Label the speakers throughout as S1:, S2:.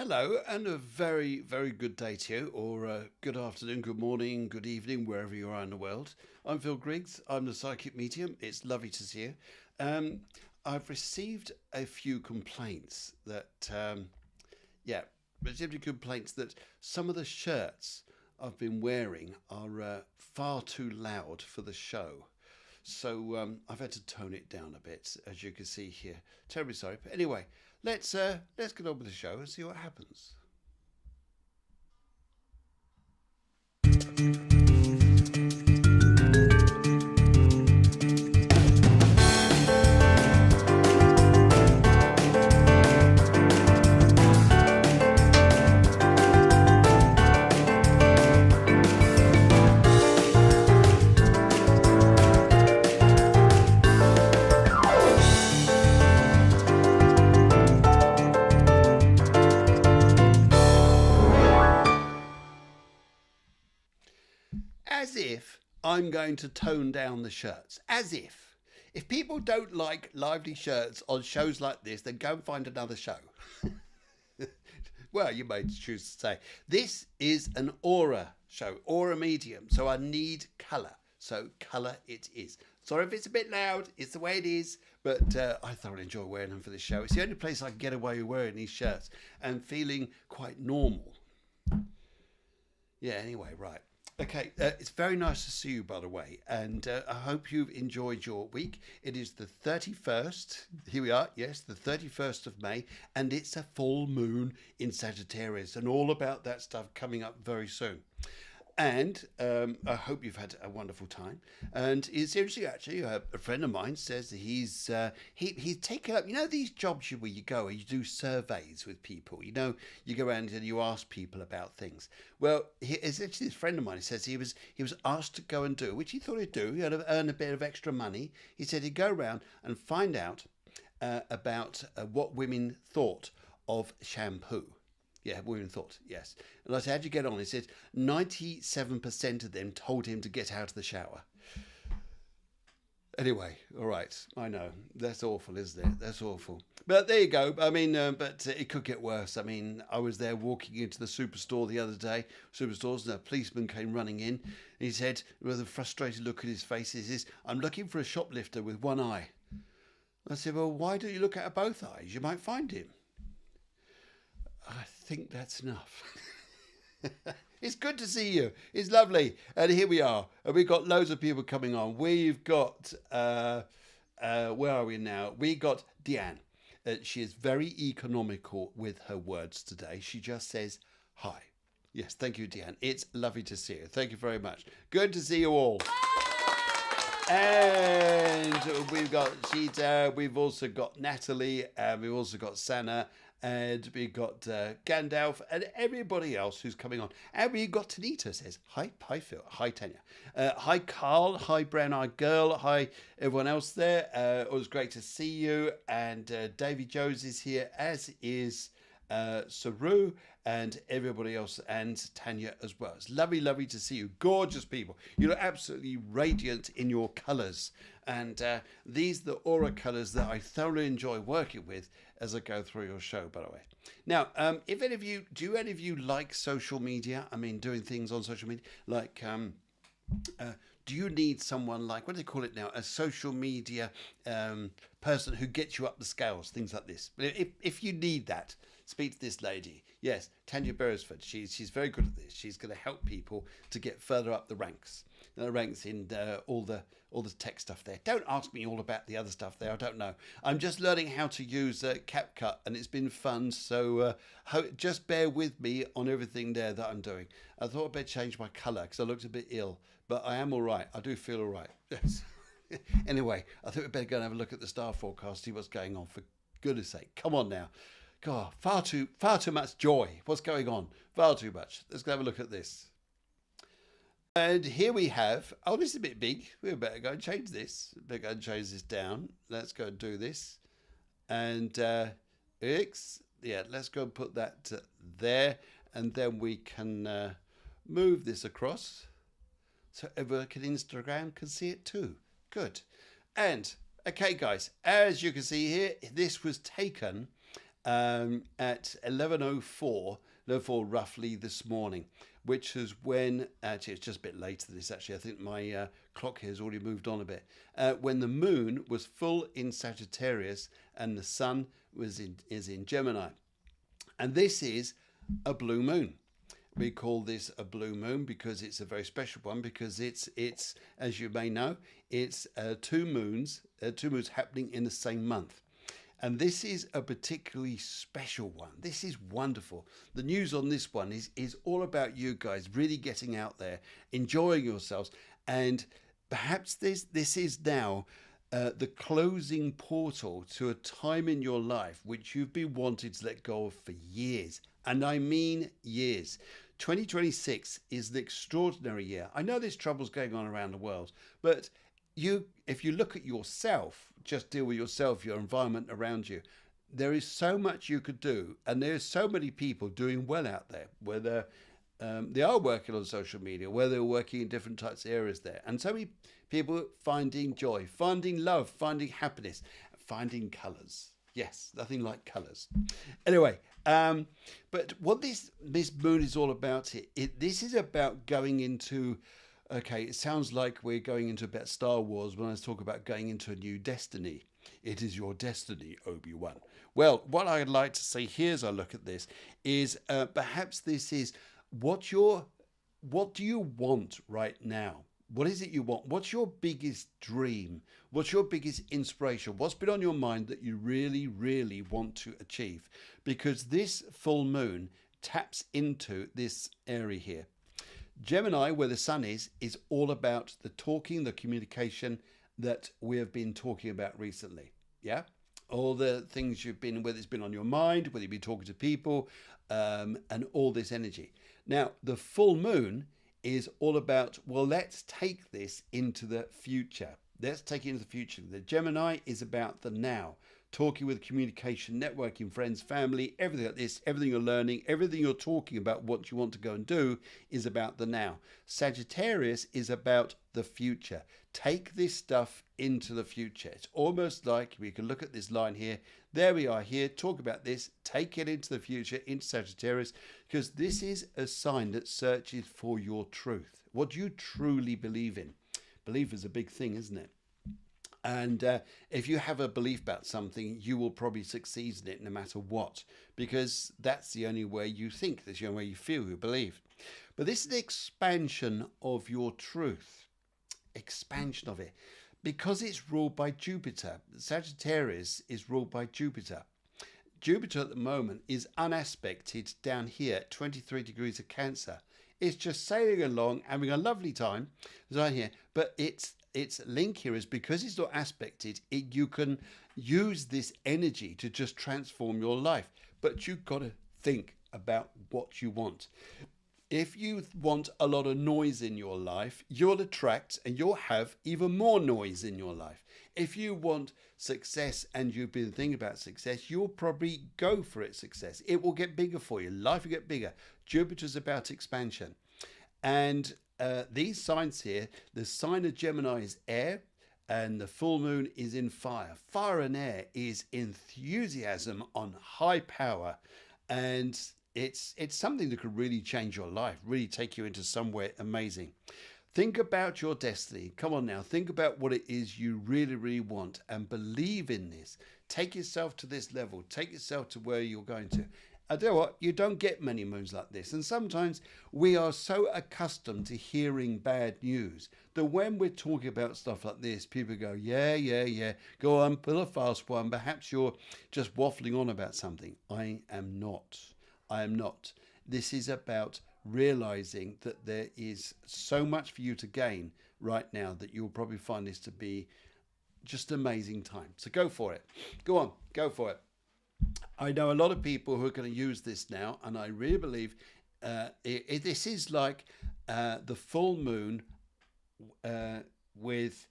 S1: Hello, and a very, very good day to you, or good afternoon, good morning, good evening, wherever you are in the world. I'm Phil Griggs. I'm the psychic medium. It's lovely to see you. Um, I've received a few complaints yeah, received a complaints that some of the shirts I've been wearing are far too loud for the show. So I've had to tone it down a bit, as you can see here. Terribly sorry, but anyway, let's get on with the show and see what happens. As if I'm going to tone down the shirts. As if. If people don't like lively shirts on shows like this, then go and find another show. Well, you may choose to say. This is an aura show, aura medium. So I need colour. So colour it is. Sorry if it's a bit loud. It's the way it is. But I thoroughly enjoy wearing them for this show. It's the only place I can get away with wearing these shirts and feeling quite normal. Yeah, anyway, right. Okay, it's very nice to see you, by the way, and I hope you've enjoyed your week. It is the 31st, here we are, yes, the 31st of May, and it's a full moon in Sagittarius, and all about that stuff coming up very soon. And I hope you've had a wonderful time. And it's interesting, actually. A friend of mine says that he's taken up. You know these jobs where you go and you do surveys with people. You know, you go around and you ask people about things. Well, it's actually this friend of mine. He says he was asked to go and do, which he thought he'd do. He'd earn a bit of extra money. He said he'd go around and find out about what women thought of shampoo. Yeah, women thought, yes. And I said, how'd you get on? He said 97% of them told him to get out of the shower. Anyway, all right, I know. That's awful, isn't it? That's awful. But there you go. I mean, but it could get worse. I mean, I was there walking into the superstore the other day, superstores, and a policeman came running in. And he said, with a frustrated look at his face, he says, I'm looking for a shoplifter with one eye. I said, well, why don't you look at both eyes? You might find him. I think that's enough. It's good to see you. It's lovely. And here we are. And we've got loads of people coming on. We've got, where are we now? We got Deanne. She is very economical with her words today. She just says, hi. Yes, thank you, Deanne. It's lovely to see you. Thank you very much. Good to see you all. And we've got Sheeta, we've also got Natalie, and we've also got Sana, and we've got Gandalf, and everybody else who's coming on. And we've got Tanita says, hi Phil, hi Tanya, hi Carl, hi Brown Eyed Girl, hi everyone else there. It was great to see you, and Davy Jones is here, as is Saru and everybody else, and Tanya as well. It's lovely, lovely to see you. Gorgeous people. You look absolutely radiant in your colours. And these are the aura colours that I thoroughly enjoy working with as I go through your show, by the way. Now, if any of you, do any of you like social media? I mean, doing things on social media? Like, do you need someone like, what do they call it now? A social media person who gets you up the scales, things like this. If you need that, speak to this lady. Yes, Tanya Beresford. She's very good at this. She's going to help people to get further up the ranks. In all the tech stuff there. Don't ask me all about the other stuff there. I don't know. I'm just learning how to use CapCut, and it's been fun. So just bear with me on everything there that I'm doing. I thought I'd better change my colour because I looked a bit ill, but I am all right. I do feel all right. Yes. Anyway, I think we'd better go and have a look at the star forecast, see what's going on. For goodness sake, come on now. God, far too much joy. What's going on? Far too much. Let's go have a look at this. And here we have, oh, this is a bit big. We better go and change this. Better go and change this down. Let's go and do this. And let's go and put that there. And then we can move this across so everyone can Instagram can see it too. Good. And, okay, guys, as you can see here, this was taken at 11:04 roughly this morning, which is when, actually it's just a bit later than this actually, I think my clock here has already moved on a bit, when the moon was full in Sagittarius and the sun is in Gemini. And this is a blue moon. We call this a blue moon because it's a very special one, because it's as you may know, it's two moons happening in the same month. And this is a particularly special one. This is wonderful. The news on this one is all about you guys really getting out there, enjoying yourselves. And perhaps this is now the closing portal to a time in your life which you've been wanting to let go of for years. And I mean years. 2026 is an extraordinary year. I know there's troubles going on around the world, but if you look at yourself, just deal with yourself, your environment around you, there is so much you could do, and there's so many people doing well out there, whether they are working on social media, whether they're working in different types of areas there, and so many people finding joy, finding love, finding happiness, finding colours. Yes, nothing like colours. Anyway, but what this moon is all about, this is about going into, okay, it sounds like we're going into a bit Star Wars when I talk about going into a new destiny. It is your destiny, Obi-Wan. Well, what I'd like to say here as I look at this is perhaps this is what do you want right now? What is it you want? What's your biggest dream? What's your biggest inspiration? What's been on your mind that you really, really want to achieve? Because this full moon taps into this area here. Gemini, where the sun is all about the talking, the communication that we have been talking about recently. Yeah? All the things you've been, whether it's been on your mind, whether you've been talking to people, and all this energy. Now, the full moon is all about, well, let's take this into the future. Let's take it into the future. The Gemini is about the now, talking with communication, networking, friends, family, everything like this, everything you're learning, everything you're talking about, what you want to go and do is about the now. Sagittarius is about the future. Take this stuff into the future. It's almost like we can look at this line here. There we are here. Talk about this. Take it into the future, into Sagittarius, because this is a sign that searches for your truth. What do you truly believe in? Belief is a big thing, isn't it? And if you have a belief about something, you will probably succeed in it no matter what, because that's the only way you think. That's the only way you feel, you believe. But this is the expansion of your truth. Expansion of it. Because it's ruled by Jupiter. Sagittarius is ruled by Jupiter. Jupiter at the moment is unaspected down here at 23 degrees of Cancer. It's just sailing along, having a lovely time right here. But its link here is because it's not aspected, you can use this energy to just transform your life. But you've got to think about what you want. If you want a lot of noise in your life, you'll attract and you'll have even more noise in your life. If you want success and you've been thinking about success, you'll probably go for its success. It will get bigger for you. Life will get bigger. Jupiter's about expansion. And these signs here, the sign of Gemini is air and the full moon is in fire. Fire and air is enthusiasm on high power, and it's something that could really change your life, really take you into somewhere amazing. Think about your destiny. Come on now, think about what it is you really, really want and believe in this. Take yourself to this level. Take yourself to where you're going to. I tell you what, you don't get many moons like this. And sometimes we are so accustomed to hearing bad news that when we're talking about stuff like this, people go, yeah. Go on, pull a fast one. Perhaps you're just waffling on about something. I am not. This is about realizing that there is so much for you to gain right now that you'll probably find this to be just an amazing time. So go for it. Go on, go for it. I know a lot of people who are going to use this now, and I really believe this is like the full moon with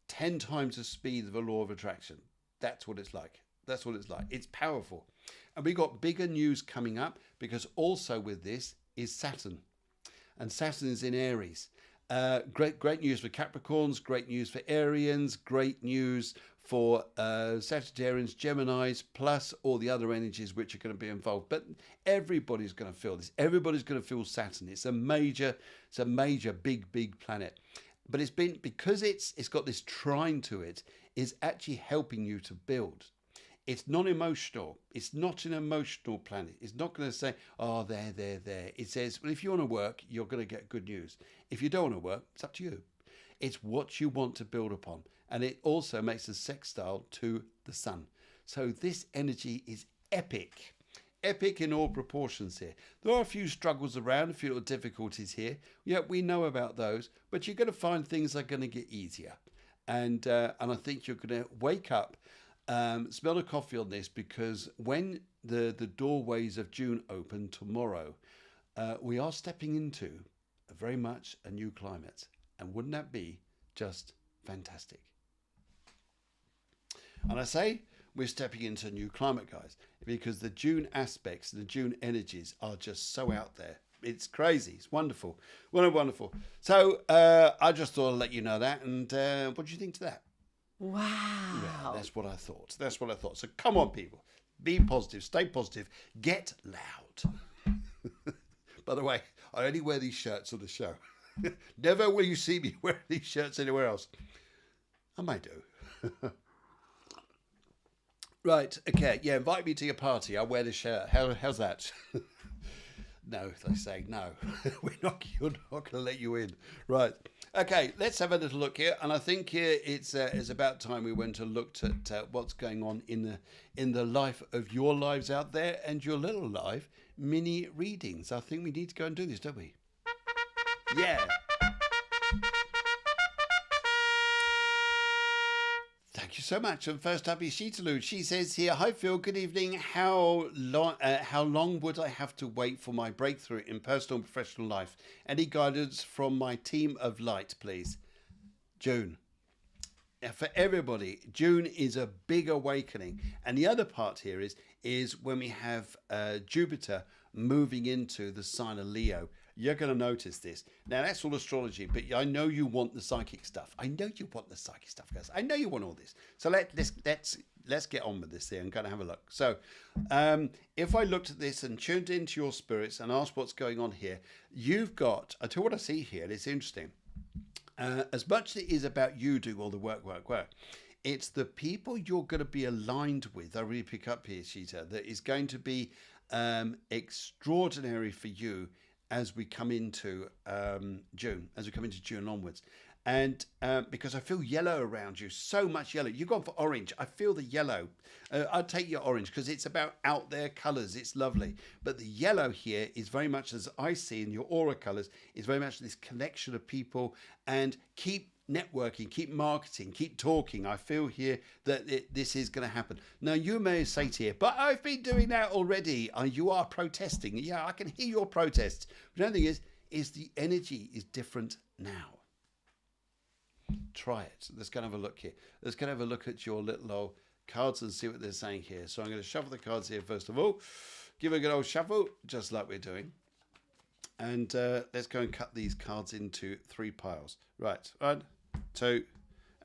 S1: 10 times the speed of a law of attraction. That's what it's like. That's what it's like. It's powerful. And we've got bigger news coming up, because also with this is Saturn. And Saturn is in Aries. Great news for Capricorns, great news for Arians, great news for Sagittarians, Geminis, plus all the other energies which are going to be involved. But everybody's going to feel this. Everybody's going to feel Saturn. It's a major, big planet. But it's been, because it's got this trine to it, is actually helping you to build. It's non-emotional. It's not an emotional planet. It's not going to say, oh, there. It says, well, if you want to work, you're going to get good news. If you don't want to work, it's up to you. It's what you want to build upon. And it also makes a sextile to the sun. So this energy is epic. Epic in all proportions here. There are a few struggles around, a few little difficulties here. Yeah, we know about those. But you're going to find things are going to get easier. And I think you're going to wake up, smell the coffee on this, because when the doorways of June open tomorrow, we are stepping into very much a new climate. And wouldn't that be just fantastic? And I say we're stepping into a new climate, guys, because the June aspects, the June energies are just so out there. It's crazy. It's wonderful. Wonderful. So I just thought I'd let you know that. And what do you think to that?
S2: Wow.
S1: Yeah, that's what I thought. So come on, people. Be positive. Stay positive. Get loud. By the way, I only wear these shirts on the show. Never will you see me wearing these shirts anywhere else. I might do. Right, okay, yeah, invite me to your party. I'll wear the shirt. How's that? No, they say no. You're not going to let you in. Right, okay, let's have a little look here. And I think here it's about time we went and looked at what's going on in the life of your lives out there and your little life mini readings. I think we need to go and do this, don't we? Yeah. Thank you so much. And first up is Shitalu. She says here, hi Phil, good evening. How long would I have to wait for my breakthrough in personal and professional life? Any guidance from my team of light, please? June. For everybody, June is a big awakening. And the other part here is when we have Jupiter moving into the sign of Leo. You're going to notice this. Now, that's all astrology, but I know you want the psychic stuff. I know you want the psychic stuff, guys. I know you want all this. So let's get on with this here and go and have a look. So if I looked at this and tuned into your spirits and asked what's going on here, you've got, I tell you what I see here, it's interesting. As much as it is about you doing all the work, it's the people you're going to be aligned with. I really pick up here, Sheeta, that is going to be extraordinary for you as we come into June onwards. And because I feel yellow around you, so much yellow. You've gone for orange. I feel the yellow. I'd take your orange because it's about out there colours. It's lovely. But the yellow here is very much, as I see in your aura colours, is very much this connection of people. And keep networking, keep marketing, keep talking. I feel here that this is going to happen. Now, you may say to here, but I've been doing that already. You are protesting. Yeah, I can hear your protests. But the only thing is the energy is different now. Try it. Let's go and have a look here. Let's go and have a look at your little old cards and see what they're saying here. So I'm going to shuffle the cards here first of all. Give a good old shuffle, just like we're doing. And let's go and cut these cards into 3 piles. Right, 1, 2,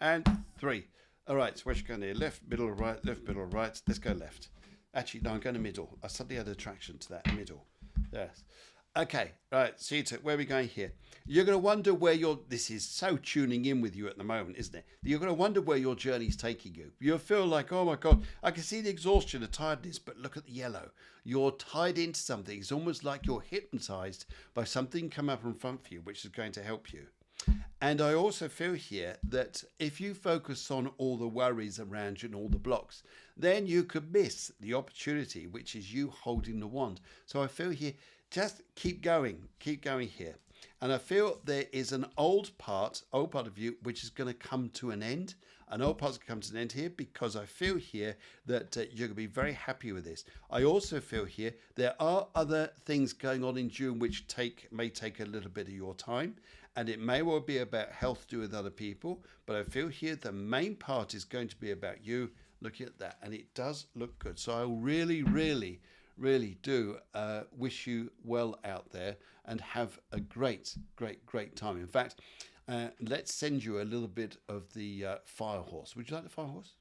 S1: and 3. All right, so where's you going here? Left, middle, right, left, middle, right. Let's go left. Actually, no, I'm going to middle. I suddenly had attraction to that middle. Yes. Okay, right, see where are we going here? You're going to wonder where this is so tuning in with you at the moment, isn't it? You're going to wonder where your journey's taking you. You'll feel like, oh my God, I can see the exhaustion, the tiredness, but look at the yellow. You're tied into something. It's almost like you're hypnotized by something come up in front of you, which is going to help you. And I also feel here that if you focus on all the worries around you and all the blocks, then you could miss the opportunity, which is you holding the wand. So I feel here, just keep going here. And I feel there is an old part of you, which is going to come to an end. An old part's going to come to an end here because I feel here that you're going to be very happy with this. I also feel here there are other things going on in June which may take a little bit of your time. And it may well be about health to do with other people. But I feel here the main part is going to be about you. Look at that. And it does look good. So I really, really, really do wish you well out there and have a great, great, great time. In fact, let's send you a little bit of the fire horse. Would you like the fire horse?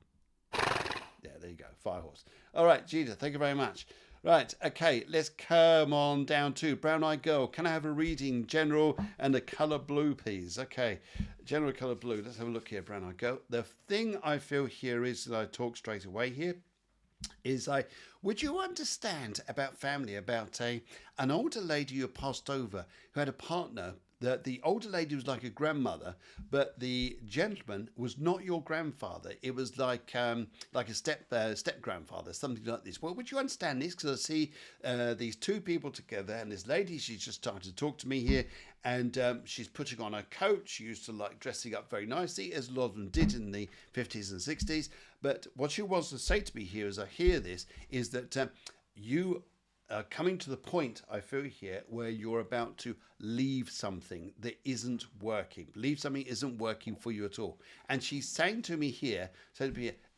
S1: Yeah, there you go. Fire horse. All right, Gita, thank you very much. Right, okay, let's come on down to Brown Eyed Girl. Can I have a reading, general, and a colour blue, please? Okay, general colour blue. Let's have a look here, Brown Eyed Girl. The thing I feel here is that I talk straight away here. Would you understand about family, about an older lady who passed over who had a partner? The older lady was like a grandmother, but the gentleman was not your grandfather. It was like a step grandfather, something like this. Well, would you understand this? Because I see these two people together, and this lady, she's just started to talk to me here, and she's putting on a coat. She used to like dressing up very nicely, as a lot of them did in the 50s and 60s. But what she wants to say to me here, as I hear this, is that you coming to the point, I feel here, where you're about to leave something that isn't working. Leave something isn't working for you at all. And she's saying to me here,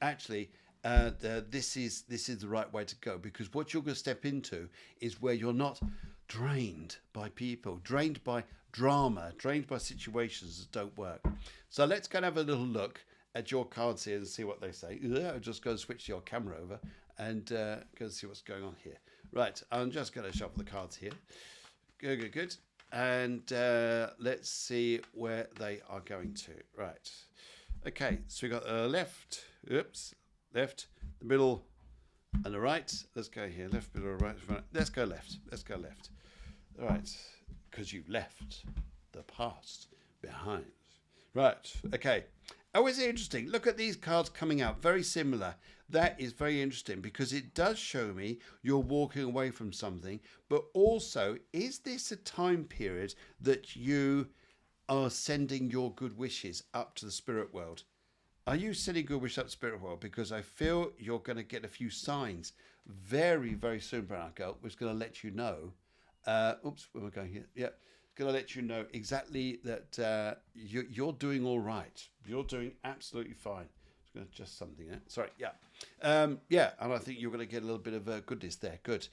S1: actually, this is the right way to go, because what you're going to step into is where you're not drained by people, drained by drama, drained by situations that don't work. So let's go and have a little look at your cards here and see what they say. I'm just going to switch your camera over and go and see what's going on here. Right, I'm just going to shuffle the cards here. Good. And let's see where they are going to. Right. Okay, so we got the left, the middle, and the right. Let's go here. Left, middle, right. Let's go left. All right, because you left the past behind. Right, okay. Oh, is it interesting? Look at these cards coming out. Very similar. That is very interesting because it does show me you're walking away from something. But also, is this a time period that you are sending your good wishes up to the spirit world? Are you sending good wishes up to the spirit world? Because I feel you're going to get a few signs very, very soon, Brown Girl, which is going to let you know. Oops, where am I going here? Yeah. Going to let you know exactly that you're doing all right. You're doing absolutely fine. Just going to adjust something there. Sorry, yeah. And I think you're going to get a little bit of goodness there. Good.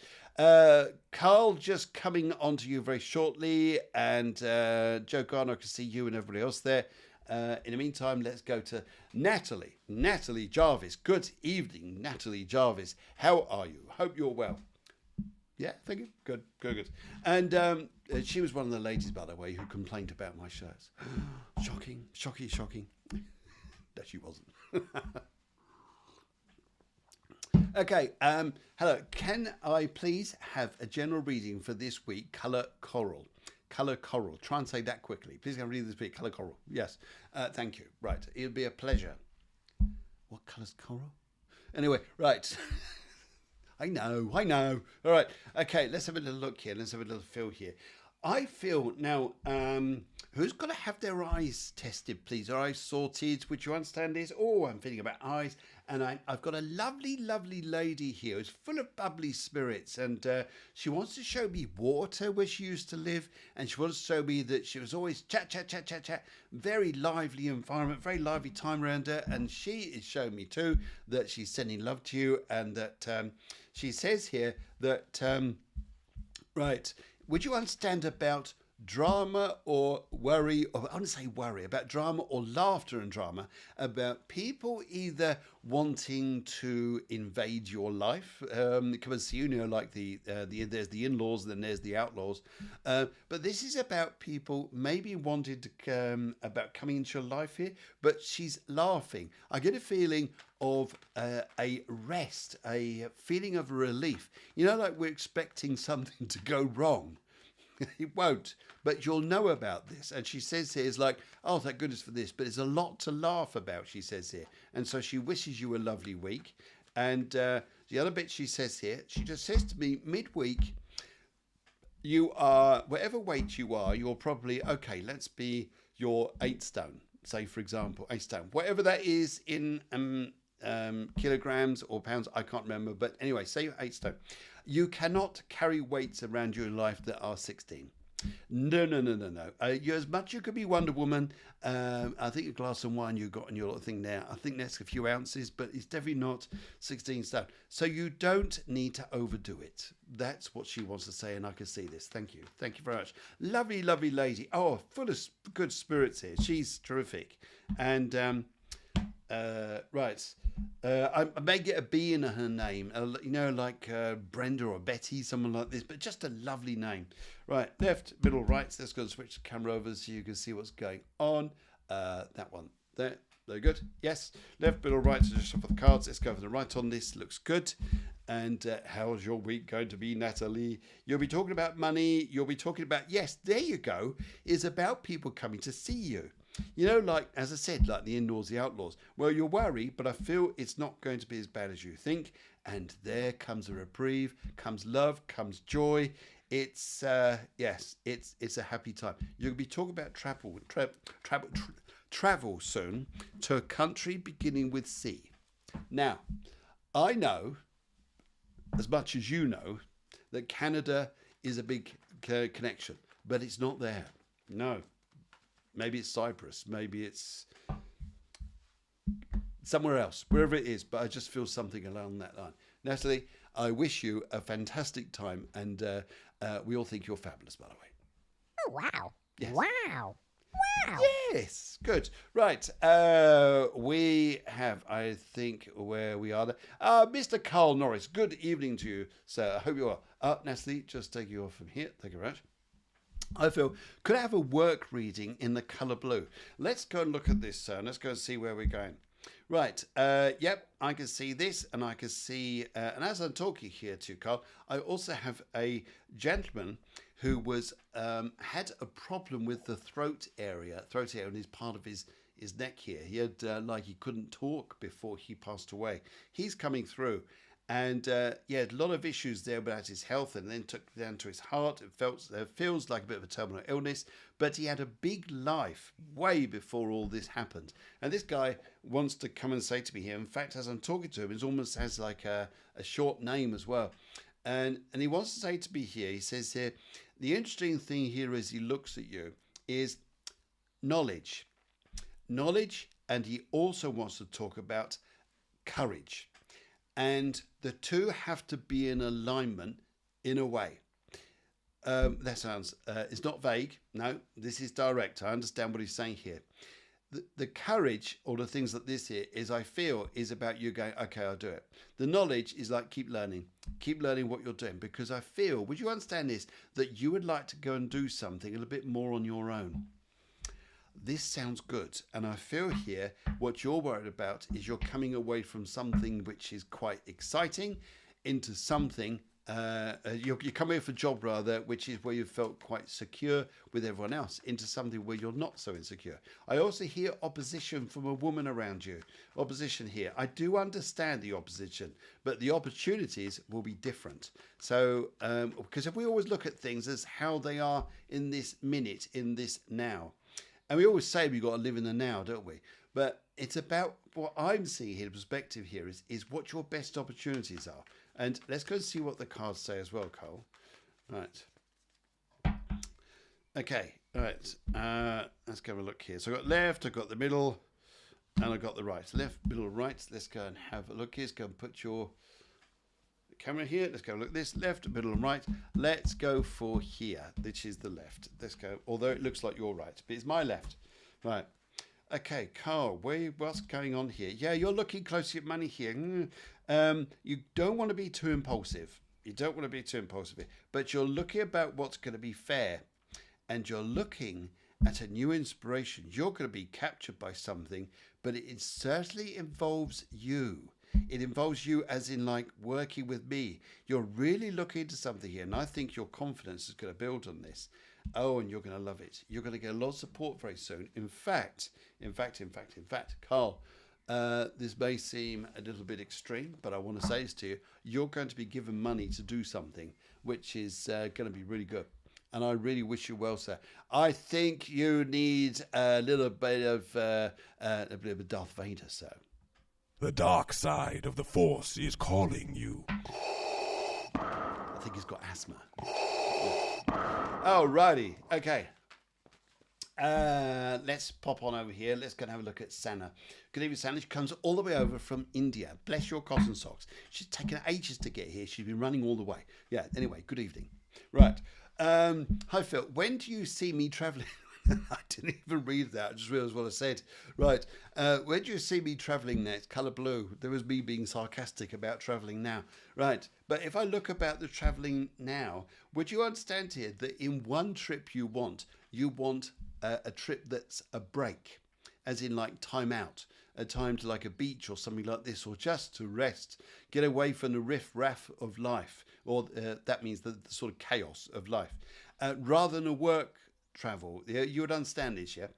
S1: Carl just coming on to you very shortly, and Joe Garner, I can see you and everybody else there. In the meantime, let's go to Natalie. Natalie Jarvis. Good evening, Natalie Jarvis. How are you? Hope you're well. Yeah, thank you. Good. And she was one of the ladies, by the way, who complained about my shirts. Shocking. No, she wasn't. Okay, hello. Can I please have a general reading for this week? Colour coral. Try and say that quickly. Please can I read this week? Colour coral. Yes. Thank you. Right. It would be a pleasure. What colour's coral? Anyway, right. I know. All right. Okay, let's have a little look here. Let's have a little feel here. I feel now, who's got to have their eyes tested, please? Are eyes sorted? Would you understand this? Oh, I'm feeling about eyes. And I've got a lovely, lovely lady here who's full of bubbly spirits. And she wants to show me water where she used to live. And she wants to show me that she was always chat. Very lively environment, very lively time around her. And she is showing me too that she's sending love to you. And that she says here that, right, would you understand about drama or worry, or I want to say worry, about drama or laughter and drama, about people either wanting to invade your life, because you know, like there's the in-laws and then there's the outlaws, but this is about people maybe wanting to about coming into your life here, but she's laughing. I get a feeling of a rest, a feeling of relief. You know, like we're expecting something to go wrong. It won't, but you'll know about this. And she says here, it's like, oh, thank goodness for this, but it's a lot to laugh about, she says here. And so she wishes you a lovely week. And the other bit she says here, she just says to me, midweek, you are, whatever weight you are, you're probably, okay, let's be your 8 stone, say, for example, 8 stone, whatever that is in kilograms or pounds, I can't remember. But anyway, say you're 8 stone. You cannot carry weights around you in life that are 16. No. You as much you could be Wonder Woman. I think a glass of wine you got in your little thing there, I think that's a few ounces, but it's definitely not 16 stone. So you don't need to overdo it. That's what she wants to say, and I can see this. Thank you very much. Lovely lady. Oh, full of good spirits here. She's terrific. And Right. I may get a B in her name, like Brenda or Betty, someone like this, but just a lovely name. Right, left, middle, right. So let's go and switch the camera over so you can see what's going on. That one there. Very good. Yes. Left, middle, right. So just shuffle the cards. Let's go for the right on this. Looks good. And how's your week going to be, Natalie? You'll be talking about money. You'll be talking about, yes, there you go. It's about people coming to see you. Like, as I said, like the in-laws, the outlaws. Well, you're worried, but I feel it's not going to be as bad as you think. And there comes a reprieve, comes love, comes joy. It's, it's a happy time. You'll be talking about travel soon to a country beginning with C. Now, I know, as much as you know, that Canada is a big connection, but it's not there. No. Maybe it's Cyprus. Maybe it's somewhere else, wherever it is. But I just feel something along that line. Natalie, I wish you a fantastic time. And we all think you're fabulous, by the way.
S2: Oh, wow.
S1: Yes.
S2: Wow. Wow.
S1: Yes. Good. Right. We have, I think, where we are there. Mr. Carl Norris, good evening to you, sir. I hope you are. Natalie, just take you off from here. Thank you very much. I feel, could I have a work reading in the colour blue? Let's go and look at this, sir. Let's go and see where we're going. Right. Yep, I can see this, and I can see, and as I'm talking here to you, Carl, I also have a gentleman who was had a problem with the throat area in his part of his neck here. He had he couldn't talk before he passed away. He's coming through. And he had a lot of issues there about his health, and then took it down to his heart. It feels like a bit of a terminal illness, but he had a big life way before all this happened. And this guy wants to come and say to me here, in fact, as I'm talking to him, it almost has like a short name as well. And he wants to say to me here, he says here, the interesting thing here as he looks at you is knowledge. Knowledge, and he also wants to talk about courage. And the two have to be in alignment in a way. That sounds, it's not vague. No, this is direct. I understand what he's saying here. The courage, or the things like this here, is I feel is about you going, okay, I'll do it. The knowledge is like keep learning what you're doing, because I feel, would you understand this, that you would like to go and do something a little bit more on your own. This sounds good, and I feel here what you're worried about is you're coming away from something which is quite exciting into something you're coming for a job rather, which is where you felt quite secure with everyone else, into something where you're not so insecure. I also hear opposition from a woman around you. Opposition here. I do understand the opposition, but the opportunities will be different. So, because if we always look at things as how they are in this minute, in this now. And we always say we've got to live in the now, don't we? But it's about what I'm seeing here, the perspective here is what your best opportunities are. And let's go and see what the cards say as well, Cole. Right. Okay, all right. Let's go have a look here. So I've got left, I've got the middle, and I've got the right. Left, middle, right. Let's go and have a look here. Let's go and put your camera here. Let's go look at this. Left, middle, and right. Let's go for here, which is the left. Let's go, although it looks like you're right, but it's my left. Right. Okay, Carl, what's going on here? Yeah, you're looking closely at money here. You don't want to be too impulsive. You don't want to be too impulsive here, but you're looking about what's going to be fair, and you're looking at a new inspiration. You're going to be captured by something, but it certainly involves you. It involves you as in like working with me. You're really looking into something here, and I think your confidence is going to build on this. Oh, and you're going to love it. You're going to get a lot of support very soon. In fact, Carl, this may seem a little bit extreme, but I want to say this to you. You're going to be given money to do something, which is going to be really good. And I really wish you well, sir. I think you need a little bit of a Darth Vader, sir.
S3: The dark side of the Force is calling you.
S1: I think he's got asthma. Oh, righty. Okay. Let's pop on over here. Let's go and have a look at Sana. Good evening, Sana. She comes all the way over from India. Bless your cotton socks. She's taken ages to get here. She's been running all the way. Yeah, anyway, good evening. Right. Hi, Phil. When do you see me travelling? I didn't even read that. I just realised what I said. Right. Where do you see me travelling next? Colour blue. There was me being sarcastic about travelling now. Right. But if I look about the travelling now, would you understand here that in one trip you want a trip that's a break, as in like time out, a time to like a beach or something like this, or just to rest, get away from the riff-raff of life, or that means the sort of chaos of life, rather than a work travel. You would understand this, yeah?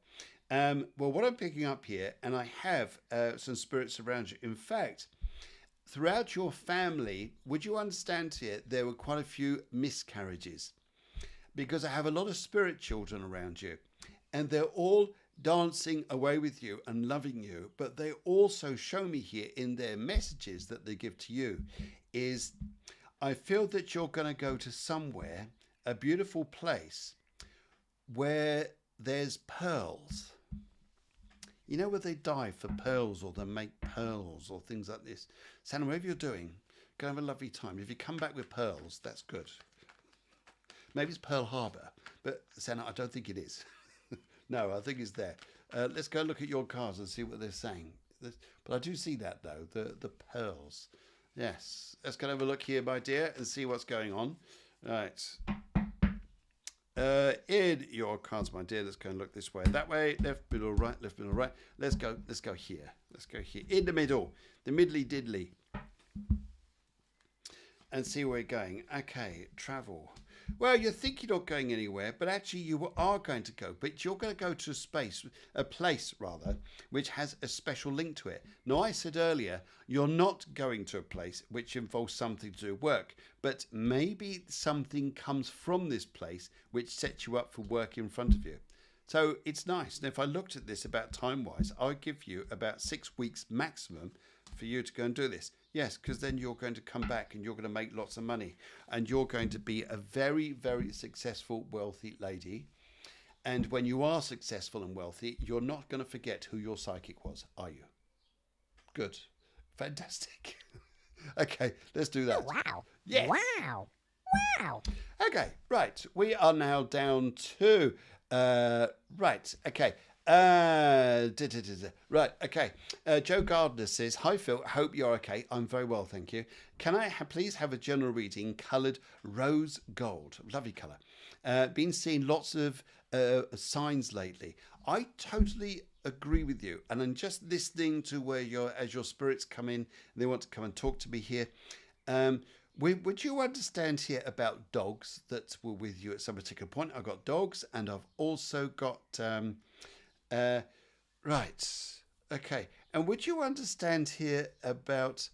S1: Well, what I'm picking up here, and I have some spirits around you. In fact, throughout your family, would you understand here, there were quite a few miscarriages, because I have a lot of spirit children around you, and they're all dancing away with you and loving you, but they also show me here in their messages that they give to you is, I feel that you're going to go to somewhere, a beautiful place, where there's pearls. You know where they dive for pearls, or they make pearls or things like this. Santa, whatever you're doing, go have a lovely time. If you come back with pearls, that's good. Maybe it's Pearl Harbor, but Santa, I don't think it is. No, I think it's there. Let's go look at your cards and see what they're saying. But I do see that, though, the pearls. Yes. Let's go have a look here, my dear, and see what's going on. Right. In your cards, my dear, let's go and look this way. That way, left, middle, right, left, middle, right. Let's go here. Let's go here. In the middle. The middly diddly. And see where we're going. Okay, travel. Well, you think you're not going anywhere, but actually you are going to go. But you're going to go to a place, which has a special link to it. Now, I said earlier, you're not going to a place which involves something to do with work, but maybe something comes from this place which sets you up for work in front of you. So it's nice. And if I looked at this about time-wise, I would give you about 6 weeks maximum for you to go and do this. Yes, because then you're going to come back and you're going to make lots of money, and you're going to be a very, very successful, wealthy lady. And when you are successful and wealthy, you're not going to forget who your psychic was, are you? Good. Fantastic. Okay, let's do that.
S2: Oh, wow.
S1: Yes.
S2: Wow. Wow.
S1: Okay, right. We are now down to... right, okay. Right, okay. Joe Gardner says, "Hi Phil, hope you're okay. I'm very well, thank you. Can I please have a general reading coloured rose gold?" Lovely colour. Been seeing lots of signs lately. I totally agree with you, and I'm just listening to where as your spirits come in, they want to come and talk to me here. Would you understand here about dogs that were with you at some particular point? I've got dogs, and I've also got right, okay. And would you understand here about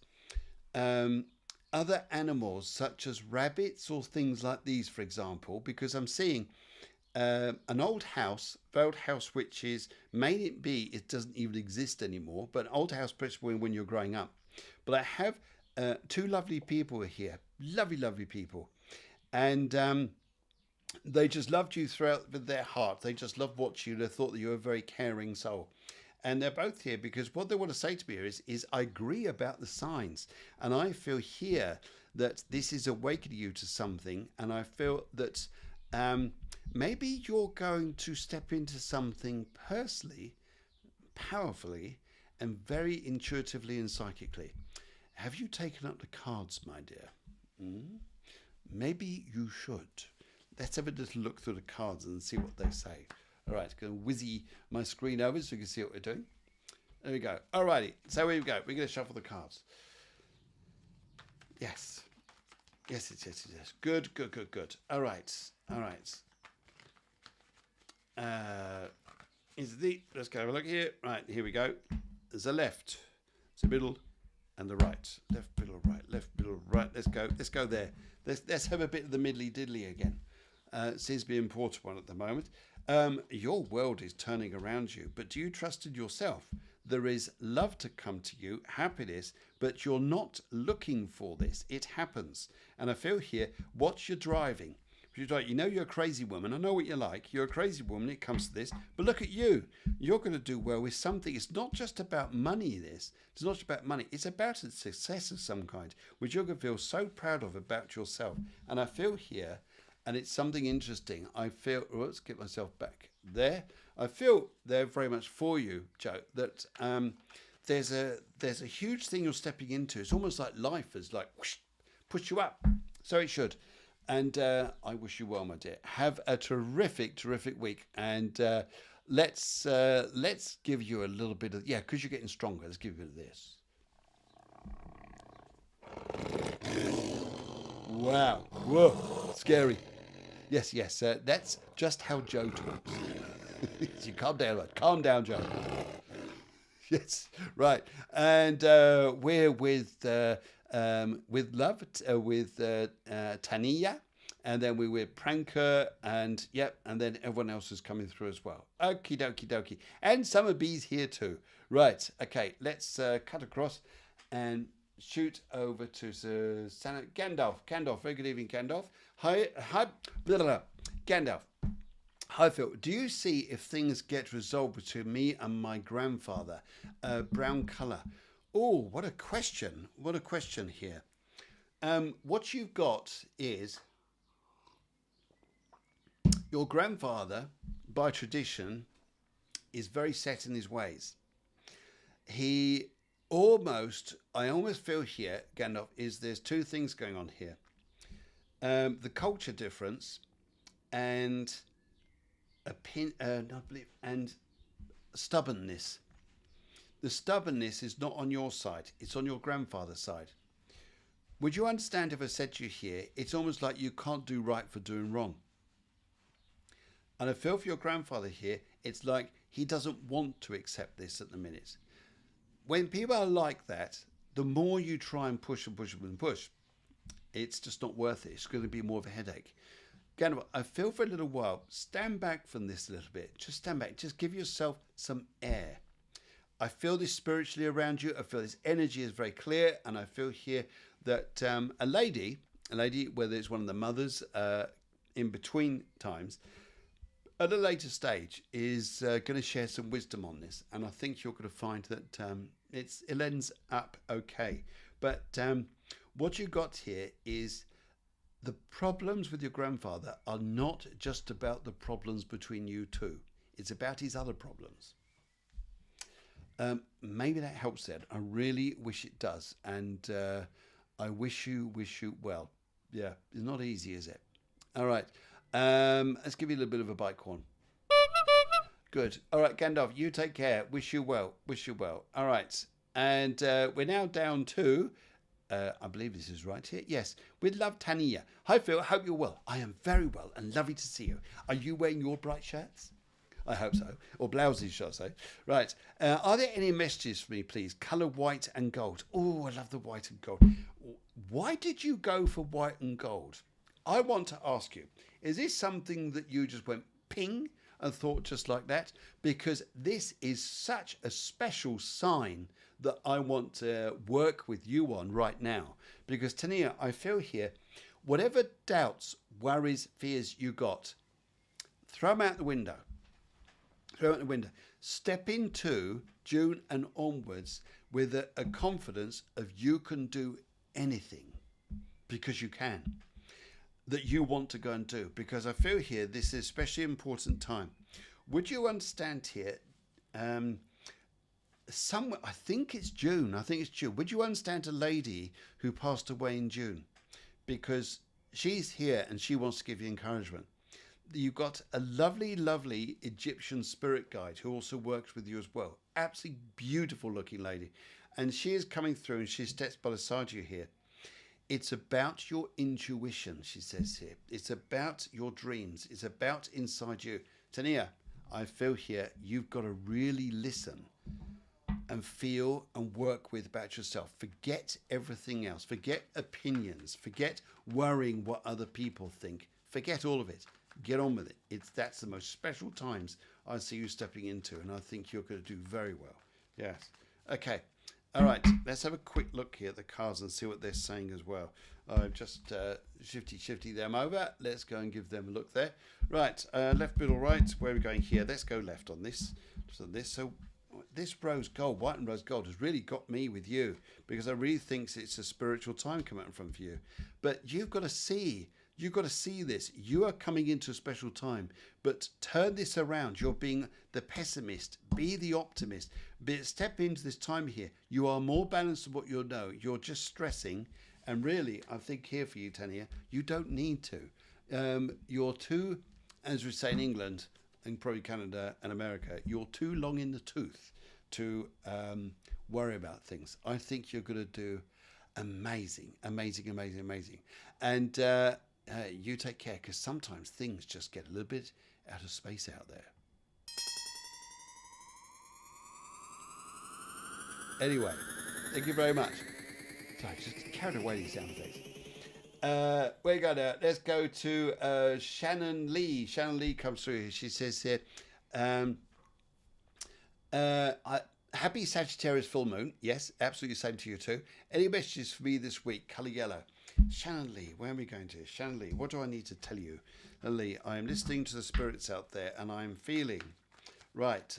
S1: other animals such as rabbits or things like these, for example? Because I'm seeing an old house which is, may it be, it doesn't even exist anymore, but an old house principally when you're growing up. But I have two lovely people here, lovely people, and they just loved you throughout with their heart. They just loved watching you. They thought that you were a very caring soul. And they're both here because what they want to say to me is I agree about the signs. And I feel here that this is awakening you to something. And I feel that maybe you're going to step into something personally, powerfully, and very intuitively and psychically. Have you taken up the cards, my dear? Maybe you should. Let's have a little look through the cards and see what they say. All right, going to whizzy my screen over so you can see what we're doing. There we go. All righty, so here we go. We're going to shuffle the cards. Yes. Yes. Good. All right. Let's go have a look here. Right, here we go. There's a left, there's a middle, and the right. Left, middle, right. Let's go there. Let's have a bit of the middly diddly again. It seems to be an important one at the moment. Your world is turning around you, but do you trust in yourself? There is love to come to you, happiness, but you're not looking for this. It happens. And I feel here, what you're driving. You know you're a crazy woman. I know what you're like. You're a crazy woman. It comes to this. But look at you. You're going to do well with something. It's not just about money, this. It's not just about money. It's about a success of some kind, which you're going to feel so proud of about yourself. And I feel here, and it's something interesting. I feel, let's get myself back there. I feel they're very much for you, Joe, that there's a huge thing you're stepping into. It's almost like life is like whoosh, push you up. So it should. And I wish you well, my dear. Have a terrific, terrific week. And let's give you a little bit of, because you're getting stronger. Let's give you a bit of this. Wow. Whoa. Scary. Yes. That's just how Joe talks. You calm down, right? Calm down, Joe. Yes, right. And we're with love, with Tania, and then we're with Pranker, and and then everyone else is coming through as well. Okie dokie. And Summer Bee's here too. Right. Okay. Let's cut across and shoot over to Gandalf. Very good evening, Gandalf. Hi, blah, blah, blah. Gandalf. Hi, Phil. Do you see if things get resolved between me and my grandfather? Brown colour. Oh, what a question. What a question here. What you've got is your grandfather, by tradition, is very set in his ways. I almost feel here, Gandalf, is there's two things going on here. The culture difference and and stubbornness. The stubbornness is not on your side, it's on your grandfather's side. Would you understand if I said to you here, it's almost like you can't do right for doing wrong? And I feel for your grandfather here, it's like he doesn't want to accept this at the minute. When people are like that, the more you try and push, it's just not worth it. It's going to be more of a headache. Again, I feel for a little while, stand back from this a little bit. Just stand back. Just give yourself some air. I feel this spiritually around you. I feel this energy is very clear. And I feel here that a lady, whether it's one of the mothers in between times, at a later stage is going to share some wisdom on this. And I think you're going to find that it ends up okay. But what you got here is the problems with your grandfather are not just about the problems between you two. It's about his other problems. Maybe that helps then. I really wish it does. And I wish you well. Yeah, it's not easy, is it? All right. Let's give you a little bit of a bite horn. Good. All right, Gandalf, you take care. Wish you well. All right. And we're now down to... I believe this is right here. Yes. With love, Tania. Hi, Phil. I hope you're well. I am very well and lovely to see you. Are you wearing your bright shirts? I hope so. Or blouses, shall I say. Right. Are there any messages for me, please? Colour white and gold. Oh, I love the white and gold. Why did you go for white and gold? I want to ask you, is this something that you just went ping and thought just like that? Because this is such a special sign that I want to work with you on right now. Because Tania, I feel here, whatever doubts, worries, fears you got, throw them out the window. Step into June and onwards with a confidence of you can do anything because you can, that you want to go and do. Because I feel here, this is especially important time. Would you understand here, somewhere, I think it's June. Would you understand a lady who passed away in June? Because she's here and she wants to give you encouragement. You've got a lovely, lovely Egyptian spirit guide who also works with you as well. Absolutely beautiful looking lady. And she is coming through and she steps by the side of you here. It's about your intuition, she says here. It's about your dreams. It's about inside you. Tania, I feel here you've got to really listen and feel and work with about yourself. Forget everything else. Forget opinions. Forget worrying what other people think. Forget all of it. Get on with it. That's the most special times I see you stepping into, and I think you're going to do very well. Yes. Okay. All right. Let's have a quick look here at the cards and see what they're saying as well. I've just shifty them over. Let's go and give them a look there. Right. Left, middle, right. Where are we going here? Let's go left on this. So this rose gold, white and rose gold, has really got me with you because I really think it's a spiritual time coming out from you. But you've got to see You've got to see this. You are coming into a special time, but turn this around. You're being the pessimist. Be the optimist. Step into this time here. You are more balanced than what you know. You're just stressing. And really, I think here for you, Tanya, you don't need to. You're too, as we say in England, and probably Canada and America, you're too long in the tooth to worry about things. I think you're going to do amazing. And you take care, because sometimes things just get a little bit out of space out there. Anyway, thank you very much. Sorry, just carried away these sound effects. Where you go now? Let's go to Shannon Lee. Shannon Lee comes through here. She says here, happy Sagittarius full moon. Yes, absolutely same to you too. Any messages for me this week? Colour yellow. Shannon Lee, where are we going to? Shannon Lee, what do I need to tell you? Lee, I am listening to the spirits out there and I'm feeling. Right.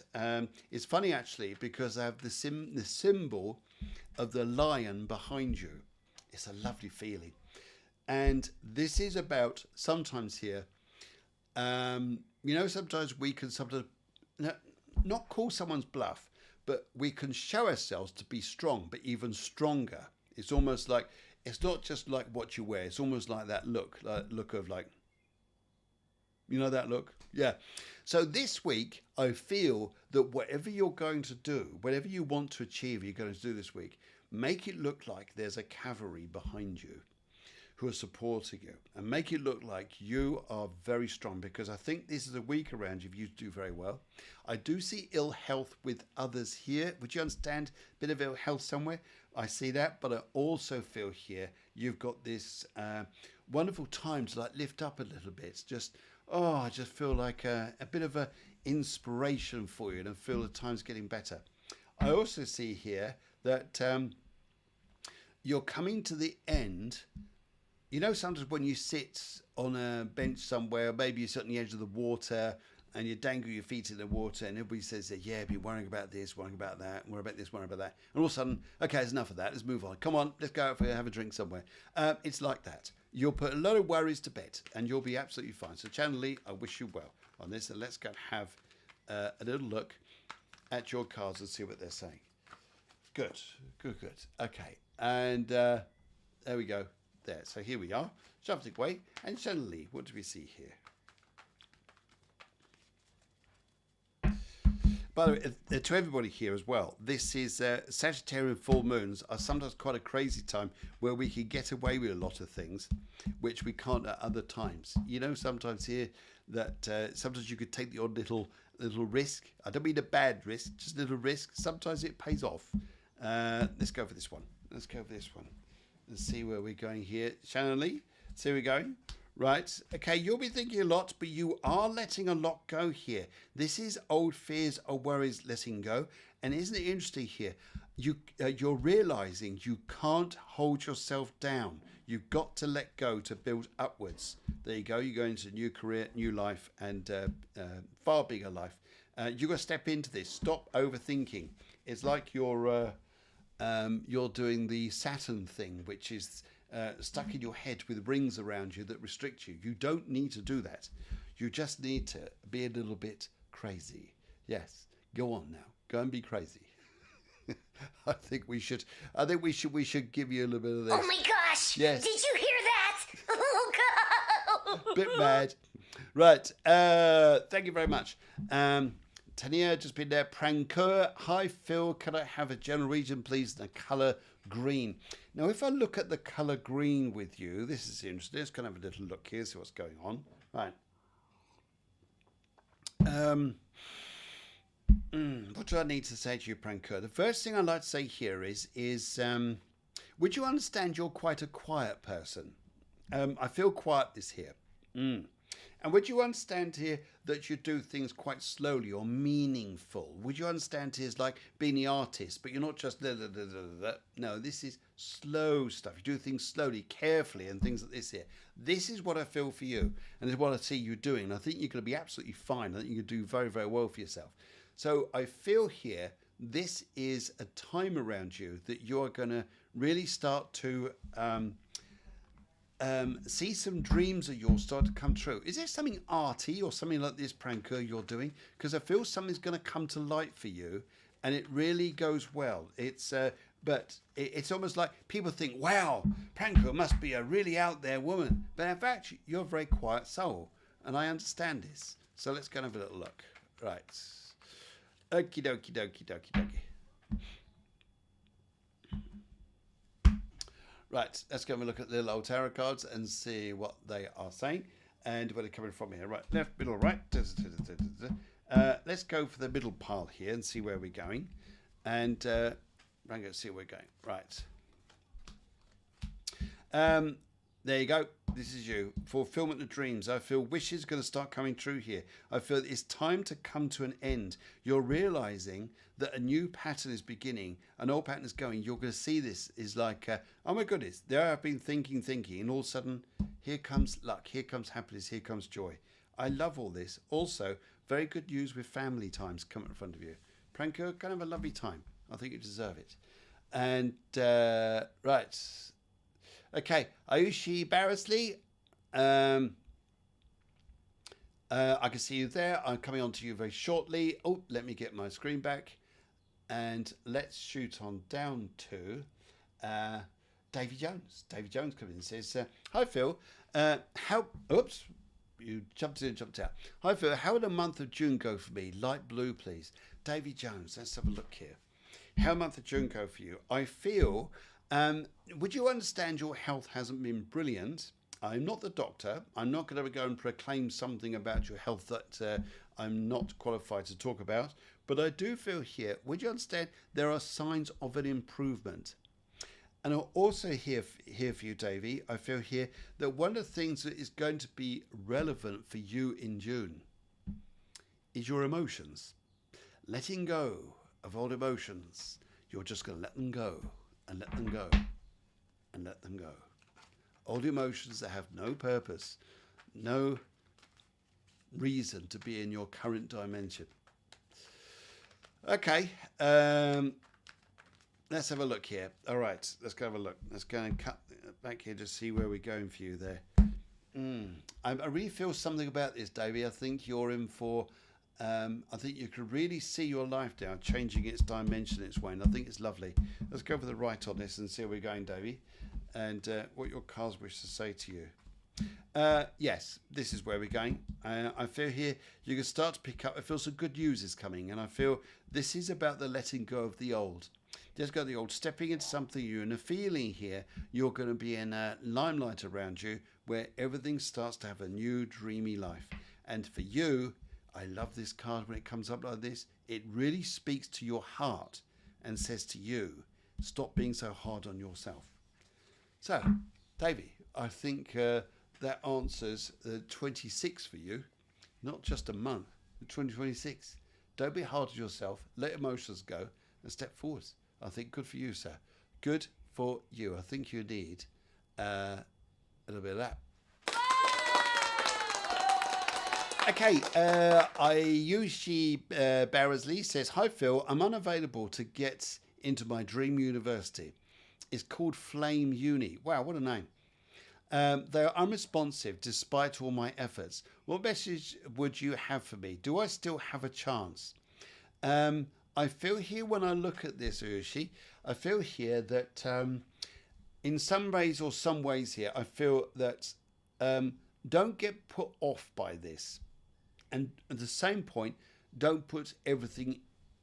S1: It's funny actually because I have the symbol of the lion behind you. It's a lovely feeling. And this is about sometimes here, sometimes we can not call someone's bluff, but we can show ourselves to be strong, but even stronger. It's almost like, it's not just like what you wear. It's almost like that look of like, that look? Yeah. So this week, I feel that whatever you're going to do, whatever you want to achieve, you're going to do this week, make it look like there's a cavalry behind you who are supporting you, and make it look like you are very strong, because I think this is a week around you if you do very well. I do see ill health with others here. Would you understand a bit of ill health somewhere? I see that, but I also feel here you've got this wonderful time to like lift up a little bit. I just feel like a bit of a inspiration for you, and I feel the time's getting better. I also see here that you're coming to the end. Sometimes when you sit on a bench somewhere, maybe you sit on the edge of the water and you dangle your feet in the water, and everybody says that, yeah, be worrying about this, worrying about that, worrying about this, worrying about that. And all of a sudden, okay, there's enough of that. Let's move on. Come on, let's go out for have a drink somewhere. It's like that. You'll put a lot of worries to bed and you'll be absolutely fine. So Channel Lee, I wish you well on this. And let's go and have a little look at your cards and see what they're saying. Good. Okay. And there we go. There. So here we are. Shoved it away. And Channel Lee, what do we see here? By the way, to everybody here as well, this is Sagittarian full moons are sometimes quite a crazy time where we can get away with a lot of things, which we can't at other times. Sometimes here that sometimes you could take the odd little risk. I don't mean a bad risk, just a little risk. Sometimes it pays off. Let's go for this one. Let's see where we're going here. Shannon Lee, see where we're going. Right. Okay, you'll be thinking a lot, but you are letting a lot go here. This is old fears or worries letting go. And isn't it interesting here? You're realizing you can't hold yourself down. You've got to let go to build upwards. There you go. You go into a new career, new life, and far bigger life. You've got to step into this. Stop overthinking. It's like you're doing the Saturn thing, which is stuck in your head with rings around you that restrict you. You don't need to do that. You just need to be a little bit crazy. Yes, go on now. Go and be crazy. I think we should give you a little bit of this.
S2: Oh my gosh!
S1: Yes.
S2: Did you hear that? Oh god!
S1: Bit mad. Right. Thank you very much. Tania just been there. Prankur. Hi Phil. Can I have a general region, please? The colour green. Now, if I look at the colour green with you, this is interesting. Let's kind of have a little look here, see what's going on. Right. What do I need to say to you, Prankur? The first thing I'd like to say here is would you understand you're quite a quiet person? I feel quietness here. And would you understand here that you do things quite slowly or meaningful? Would you understand here is like being the artist, but you're not just No, this is slow stuff. You do things slowly, carefully, and things like this here. This is what I feel for you, and this is what I see you doing. And I think you're going to be absolutely fine. I think you do very, very well for yourself. So I feel here this is a time around you that you're going to really start to see some dreams of yours start to come true. Is there something arty or something like this, Pranker, you're doing? Because I feel something's going to come to light for you, and it really goes well. It's almost like people think, wow, Pranker must be a really out there woman. But in fact, you're a very quiet soul, and I understand this. So let's go and have a little look. Right. Okie dokie dokie dokie dokie. Right, let's go and have a look at the little old tarot cards and see what they are saying and where they're coming from here. Right, left, middle, right. Let's go for the middle pile here and see where we're going. And I'm going to see where we're going. Right. There you go. This is you. Fulfillment of dreams. I feel wishes going to start coming true here. I feel it's time to come to an end. You're realizing that a new pattern is beginning. An old pattern is going. You're going to see this is like, oh my goodness, there I've been thinking. And all of a sudden, here comes luck. Here comes happiness. Here comes joy. I love all this. Also, very good news with family times coming in front of you. Pranker, kind of a lovely time. I think you deserve it. And, right. Okay, Ayushi Barrisley, I can see you there. I'm coming on to you very shortly. Oh, let me get my screen back. And let's shoot on down to Davy Jones. Davy Jones comes in and says, hi, Phil. Oops, you jumped in and jumped out. Hi, Phil. How would the month of June go for me? Light blue, please. Davy Jones, let's have a look here. How the month of June go for you? I feel... would you understand your health hasn't been brilliant? I'm not the doctor. I'm not going to go and proclaim something about your health that I'm not qualified to talk about. But I do feel here, would you understand, there are signs of an improvement. And I also here for you, Davey, I feel here that one of the things that is going to be relevant for you in June is your emotions. Letting go of old emotions. You're just going to let them go. And let them go, and let them go. Old emotions that have no purpose, no reason to be in your current dimension. Okay, let's have a look here. All right, let's go have a look. Let's go and cut back here to see where we're going for you there. I really feel something about this, Davey. I think you're in for... I think you can really see your life now changing its dimension, its way, and I think it's lovely. Let's go for the right on this and see where we're going, Davey, and what your cards wish to say to you. Yes, this is where we're going. I feel here you can start to pick up. I feel some good news is coming, and I feel this is about the letting go of the old. Just go the old, stepping into something new, and a feeling here you're going to be in a limelight around you where everything starts to have a new dreamy life. And for you, I love this card when it comes up like this. It really speaks to your heart and says to you, stop being so hard on yourself. So, Davey, I think that answers the 26 for you, not just a month, the 2026. Don't be hard on yourself. Let emotions go and step forwards. I think good for you, sir. Good for you. I think you need a little bit of that. Okay, Ayushi Barrisley says, hi Phil, I'm unavailable to get into my dream university. It's called Flame Uni. Wow, what a name. They are unresponsive despite all my efforts. What message would you have for me? Do I still have a chance? I feel here when I look at this, Ayushi, I feel here that in some ways or some ways here, I feel that don't get put off by this. And at the same point, don't put everything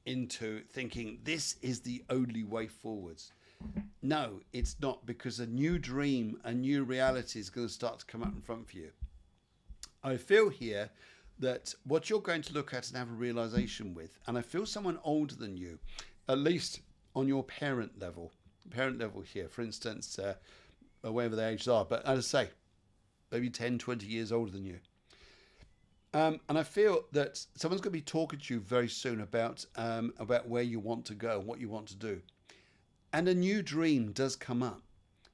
S1: into thinking this is the only way forwards. No, it's not, because a new dream, a new reality is going to start to come up in front of you. I feel here that what you're going to look at and have a realization with, and I feel someone older than you, at least on your parent level here, for instance, whatever their ages are, but as I say, maybe 10, 20 years older than you. And I feel that someone's going to be talking to you very soon about where you want to go, what you want to do. And a new dream does come up.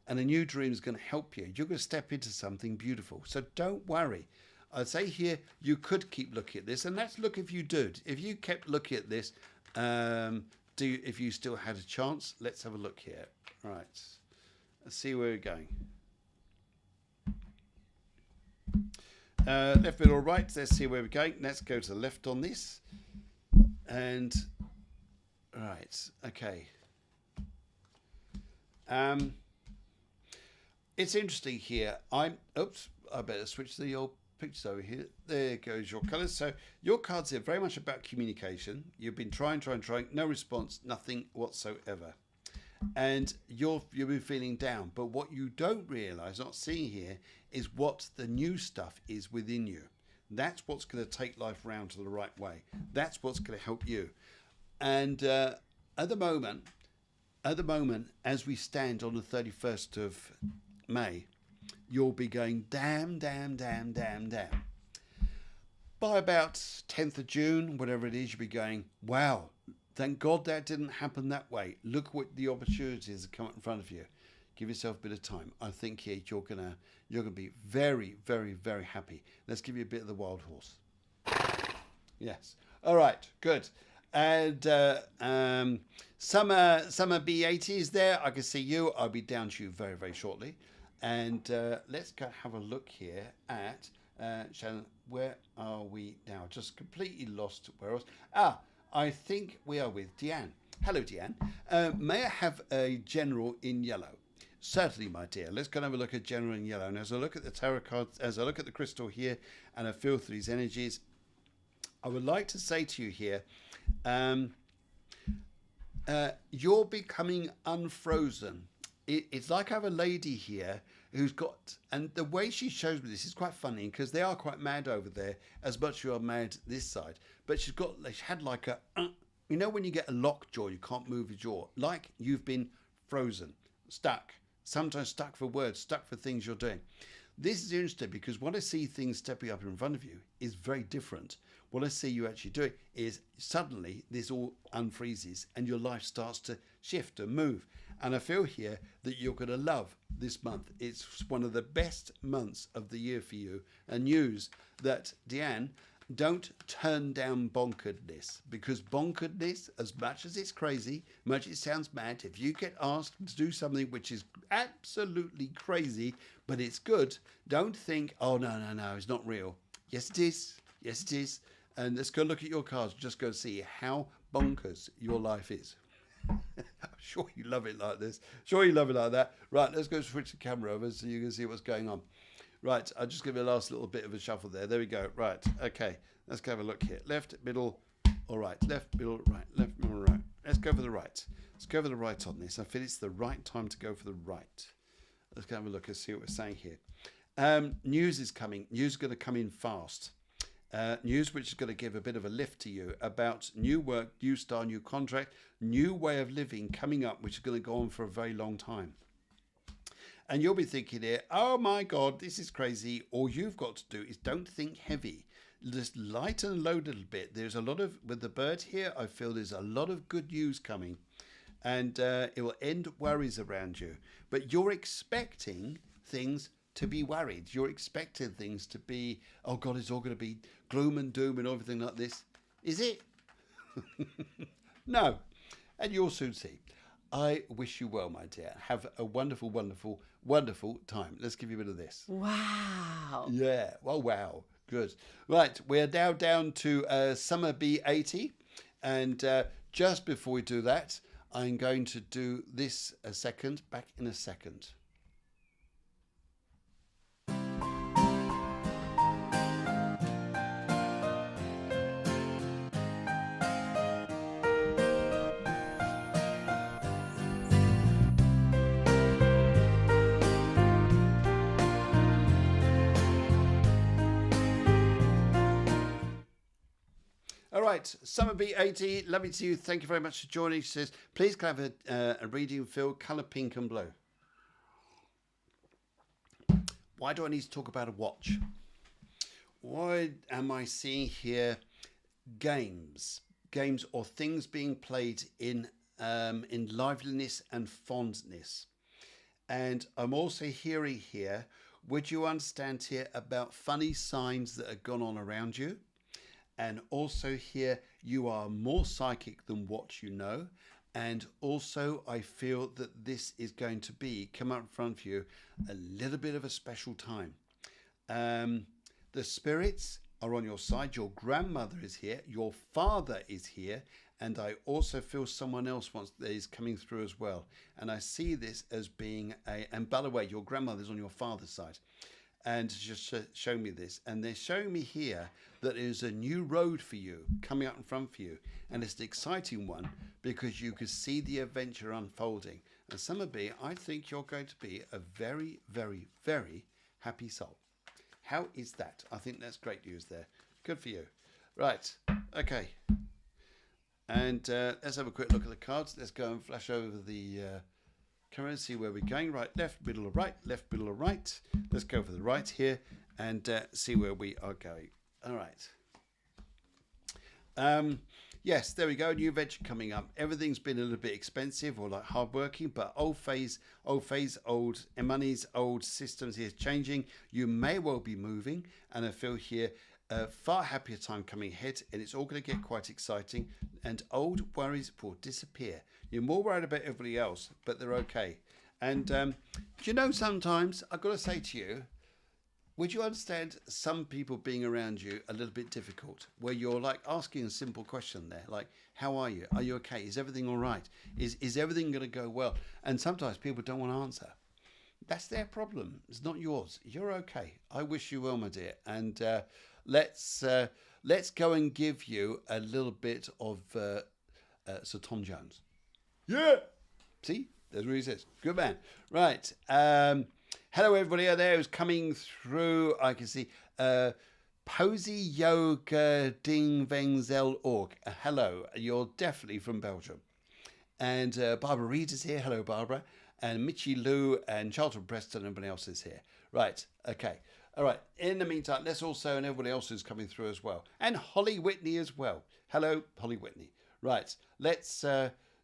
S1: And a new dream is going to help you. You're going to step into something beautiful. So don't worry. I'd say here, you could keep looking at this. And let's look if you did. If you kept looking at this, if you still had a chance, let's have a look here. Right. Let's see where we're going. Left, middle, right. Let's see where we're going. Let's go to the left on this. And right, okay. It's interesting here. I better switch the old pictures over here. There goes your colours. So your cards are very much about communication. You've been trying, no response, nothing whatsoever. And you've been feeling down. But what you don't realise, not seeing here, is what the new stuff is within you. That's what's going to take life round to the right way. That's what's going to help you. And at the moment, as we stand on the 31st of May, you'll be going damn. By about 10th of June, whatever it is, you'll be going, wow, thank God that didn't happen that way. Look what the opportunities that come up in front of you. Give yourself a bit of time. I think here you're gonna be very, very, very happy. Let's give you a bit of the wild horse. Yes. All right. Good. And summer B80 is there. I can see you. I'll be down to you very, very shortly. And let's go have a look here at Shannon. Where are we now? Just completely lost. Where else? I think we are with Deanne. Hello, Deanne. May I have a general in yellow? Certainly, my dear. Let's go and have a look at general in yellow. And as I look at the tarot cards, as I look at the crystal here, and I feel through these energies, I would like to say to you here, you're becoming unfrozen. It's like I have a lady here who's got, and the way she shows me this is quite funny because they are quite mad over there, as much as you are mad this side. But she had like a, you know, when you get a locked jaw, you can't move your jaw, like you've been frozen, stuck. Sometimes stuck for words, stuck for things you're doing. This is interesting because when I see things stepping up in front of you is very different. What I see you actually doing is suddenly this all unfreezes and your life starts to shift and move. And I feel here that you're going to love this month. It's one of the best months of the year for you. And news that, Deanne, don't turn down bonkeredness, because bonkeredness, as much as it's crazy, much as it sounds mad, if you get asked to do something which is absolutely crazy, but it's good, don't think, oh, no, it's not real. Yes, it is. Yes, it is. And let's go look at your cards. Just go see how bonkers your life is. I'm sure you love it like this. Sure you love it like that. Right, let's go switch the camera over so you can see what's going on. Right, I'll just give you a last little bit of a shuffle there. There we go. Right, okay. Let's go have a look here. Left, middle, all right. Left, middle, right. Left, middle, right. Let's go for the right. Let's go for the right on this. I feel it's the right time to go for the right. Let's go have a look and see what we're saying here. News is coming. News is going to come in fast. News which is going to give a bit of a lift to you about new work, new start, new contract, new way of living coming up, which is going to go on for a very long time. And you'll be thinking here, oh my God, this is crazy. All you've got to do is don't think heavy. Just lighten and load a little bit. There's a lot of, with the bird here, I feel there's a lot of good news coming. And it will end worries around you. But you're expecting things to be worried. You're expecting things to be, oh God, it's all going to be gloom and doom and everything like this. Is it? No. And you'll soon see. I wish you well, my dear. Have a wonderful, wonderful, wonderful time. Let's give you a bit of this.
S2: Wow.
S1: Yeah. Well, wow. Good. Right. We're now down to summer B80. And just before we do that, I'm going to do this a second. Back in a second. All right, Summer B80, lovely to you. Thank you very much for joining. She says, please can I have a reading fill, colour pink and blue. Why do I need to talk about a watch? Why am I seeing here games or things being played in liveliness and fondness? And I'm also hearing here, would you understand here about funny signs that have gone on around you? And also here, you are more psychic than what you know. And also, I feel that this is going to be, come up in front of you, a little bit of a special time. The spirits are on your side. Your grandmother is here. Your father is here. And I also feel someone else is coming through as well. And I see this as being and by the way, your grandmother's on your father's side. And just show me this. And they're showing me here that there's a new road for you coming out in front for you. And it's an exciting one because you can see the adventure unfolding. And Summerby, I think you're going to be a very, very, very happy soul. How is that? I think that's great news there. Good for you. Right. Okay. And let's have a quick look at the cards. Let's go and flash over the camera and see where we're going. Right, left, middle, or right. Left, middle, or right. Let's go for the right here and see where we are going. All right. Yes, there we go. New venture coming up. Everything's been a little bit expensive or like hardworking, but old monies, old systems here changing. You may well be moving, and I feel here a far happier time coming ahead, and it's all going to get quite exciting. And old worries will disappear. You're more worried about everybody else, but they're okay. And do you know, sometimes I've got to say to you, would you understand some people being around you a little bit difficult, where you're like asking a simple question there, like, how are you? Are you okay? Is everything all right? Is everything going to go well? And sometimes people don't want to answer. That's their problem. It's not yours. You're okay. I wish you well, my dear. And let's go and give you a little bit of Sir Tom Jones. Yeah. See? That's what he says. Good man. Right. Hello, everybody out there who's coming through. I can see Posy Yoga Ding Vengzel Org. Hello. You're definitely from Belgium. And Barbara Reed is here. Hello, Barbara. And Mitchie Lou and Charlton Preston and everybody else is here. Right. Okay. All right. In the meantime, let's also, and everybody else is coming through as well. And Holly Whitney as well. Hello, Holly Whitney. Right. Let's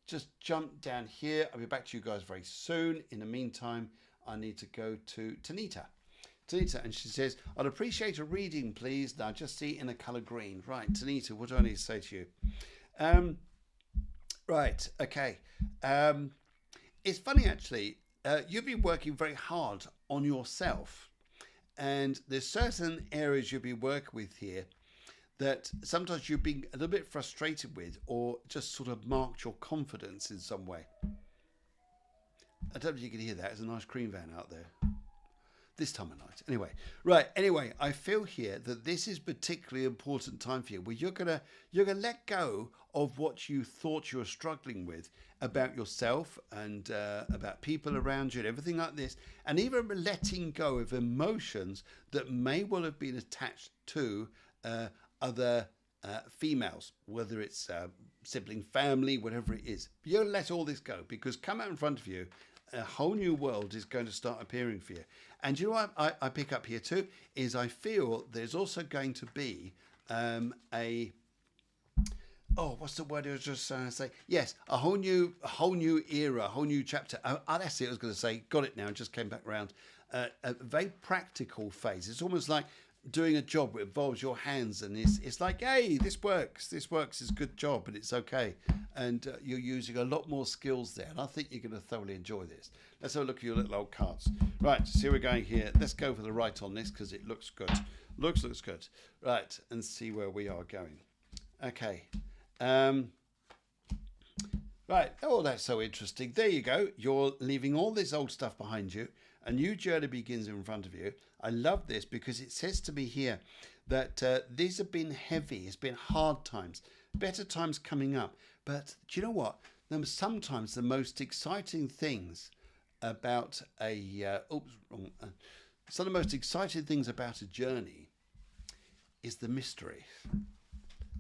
S1: just jump down here. I'll be back to you guys very soon. In the meantime, I need to go to Tanita. Tanita, and she says, I'd appreciate a reading, please. Now, just see in a colour green. Right, Tanita, what do I need to say to you? Right, okay. It's funny, actually. You've been working very hard on yourself. And there's certain areas you'll be working with here that sometimes you've been a little bit frustrated with or just sort of marked your confidence in some way. I don't know if you can hear that. There's a nice cream van out there. This time of night. Anyway, right. Anyway, I feel here that this is particularly important time for you, where you're gonna let go of what you thought you were struggling with about yourself and about people around you and everything like this, and even letting go of emotions that may well have been attached to other females, whether it's sibling, family, whatever it is. You let all this go, because come out in front of you, a whole new world is going to start appearing for you. And you know what I pick up here too is I feel there's also going to be what's the word I was just trying to say? Yes, a whole new era, a whole new chapter. That's it. I was going to say, got it now. Just came back around. A very practical phase. It's almost like doing a job that involves your hands, and it's like, hey, this works, it's a good job, and it's okay, and you're using a lot more skills there, and I think you're going to thoroughly enjoy this. Let's have a look at your little old cards. Right, see where we're going here. Let's go for the right on this because it looks good. Looks good. Right, and see where we are going. Okay. Right, oh, that's so interesting. There you go. You're leaving all this old stuff behind you. A new journey begins in front of you. I love this because it says to me here that these have been heavy. It's been hard times. Better times coming up. But do you know what? Sometimes the most exciting things about some of the most exciting things about a journey is the mystery.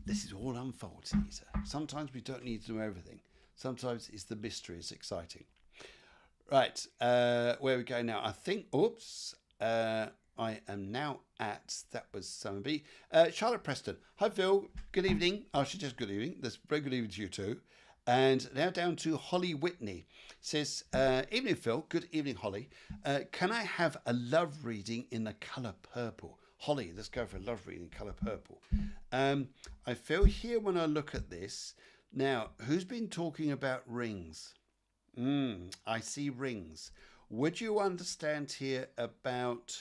S1: This is all unfolds, Lisa. Sometimes we don't need to know everything. Sometimes it's the mystery. It's exciting. Right, where we go now? I think, I am now at, that was Summerby. Charlotte Preston. Hi, Phil. Good evening. Oh, she just good evening. That's very good evening to you too. And now down to Holly Whitney. Says, evening, Phil. Good evening, Holly. Can I have a love reading in the colour purple? Holly, let's go for a love reading in colour purple. I feel here when I look at this. Now, who's been talking about rings? I see rings. Would you understand here about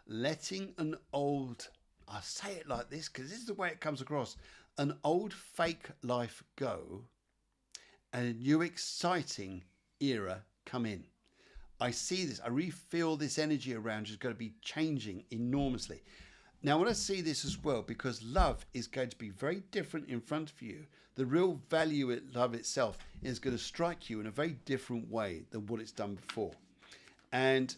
S1: letting an old, I say it like this because this is the way it comes across, an old fake life go and a new exciting era come in. I see this, I really feel this energy around you is going to be changing enormously. Now, I want to see this as well because love is going to be very different in front of you. The real value of love itself is going to strike you in a very different way than what it's done before. And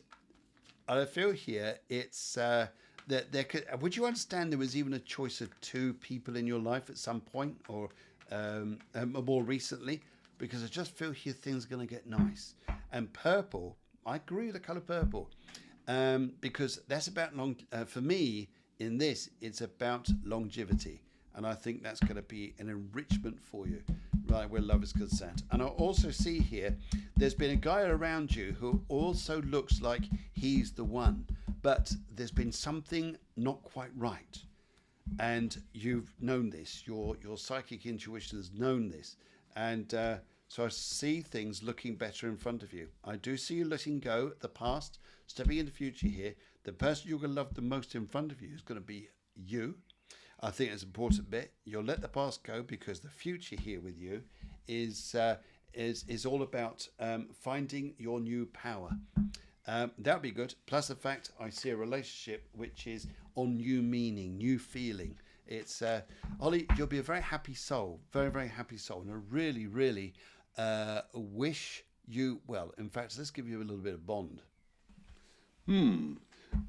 S1: I feel here it's that there could. Would you understand there was even a choice of two people in your life at some point or more recently? Because I just feel here things are going to get nice. And purple, I agree with the colour purple because that's about for me, in this, it's about longevity. And I think that's going to be an enrichment for you, right, where love is concerned. And I also see here, there's been a guy around you who also looks like he's the one. But there's been something not quite right. And you've known this. Your psychic intuition has known this. And so I see things looking better in front of you. I do see you letting go the past, stepping into the future here. The person you're going to love the most in front of you is going to be you. I think it's an important bit. You'll let the past go because the future here with you is all about finding your new power. That'd be good. Plus the fact I see a relationship which is on new meaning, new feeling. It's Ollie, you'll be a very happy soul, very, very happy soul. And I really, really wish you well. In fact, let's give you a little bit of Bond.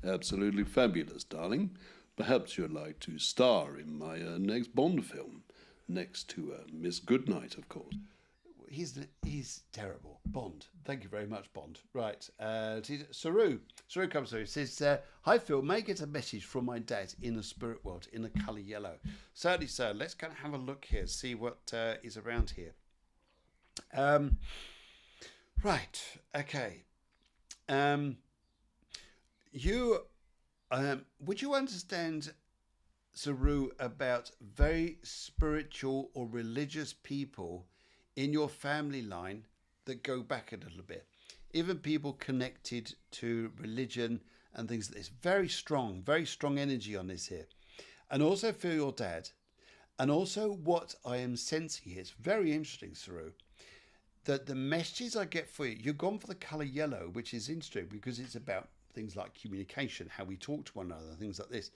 S4: Absolutely fabulous, darling. Perhaps you'd like to star in my next Bond film, next to Miss Goodnight, of course.
S1: He's terrible. Bond. Thank you very much, Bond. Right. Saru comes through. He says, hi, Phil. May I get a message from my dad in the spirit world in the colour yellow? Certainly, sir. Let's kind of have a look here, see what is around here. Right. Okay. Would you understand, Saru, about very spiritual or religious people in your family line that go back a little bit? Even people connected to religion and things like this. Very strong energy on this here. And also for your dad. And also what I am sensing here, it's very interesting, Saru, that the messages I get for you, you've gone for the colour yellow, which is interesting because it's about things like communication, how we talk to one another, things like this.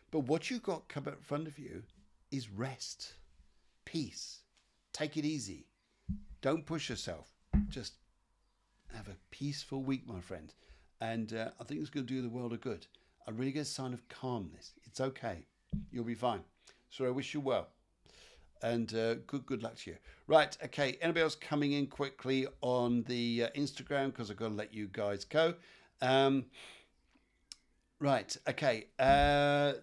S1: But what you've got come in front of you is rest, peace. Take it easy. Don't push yourself. Just have a peaceful week, my friend. And I think it's going to do the world a good. I really get a sign of calmness. It's okay. You'll be fine. So I wish you well. And good luck to you. Right, okay. Anybody else coming in quickly on the Instagram? Because I've got to let you guys go. Right, okay. No,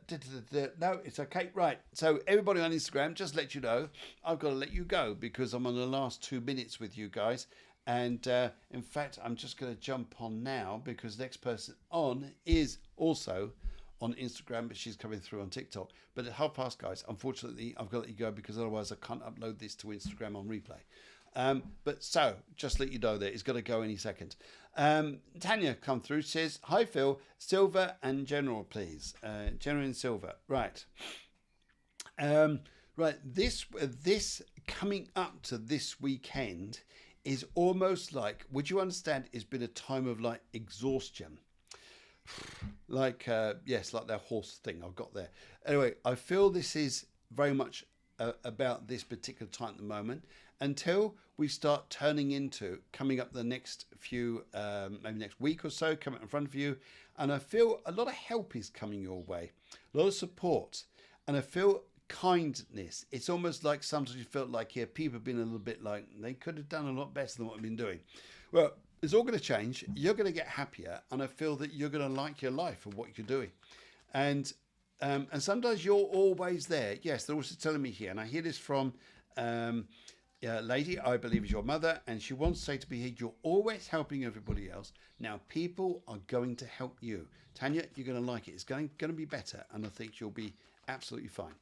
S1: it's okay. Right, so everybody on Instagram, just let you know, I've got to let you go because I'm on the last 2 minutes with you guys. And in fact, I'm just going to jump on now because the next person on is also on Instagram, but she's coming through on TikTok. But at 1:30, guys, unfortunately, I've got to let you go because otherwise I can't upload this to Instagram on replay. But so, just let you know that it's going to go any second. Tanya come through, says, hi Phil, silver and general please. General and silver, right. Right, this coming up to this weekend is almost like, would you understand, it's been a time of like exhaustion. Like, yes, like that horse thing I've got there. Anyway, I feel this is very much about this particular time at the moment until we start turning into coming up the next few, maybe next week or so, coming in front of you. And I feel a lot of help is coming your way, a lot of support. And I feel kindness. It's almost like sometimes you felt like here, people have been a little bit like, they could have done a lot better than what I've been doing. Well, it's all going to change. You're going to get happier. And I feel that you're going to like your life and what you're doing. And sometimes you're always there. Yes, they're also telling me here, and I hear this from a lady, I believe is your mother, and she wants to say to me here, you're always helping everybody else. Now, people are going to help you. Tanya, you're going to like it. It's going to be better, and I think you'll be absolutely fine.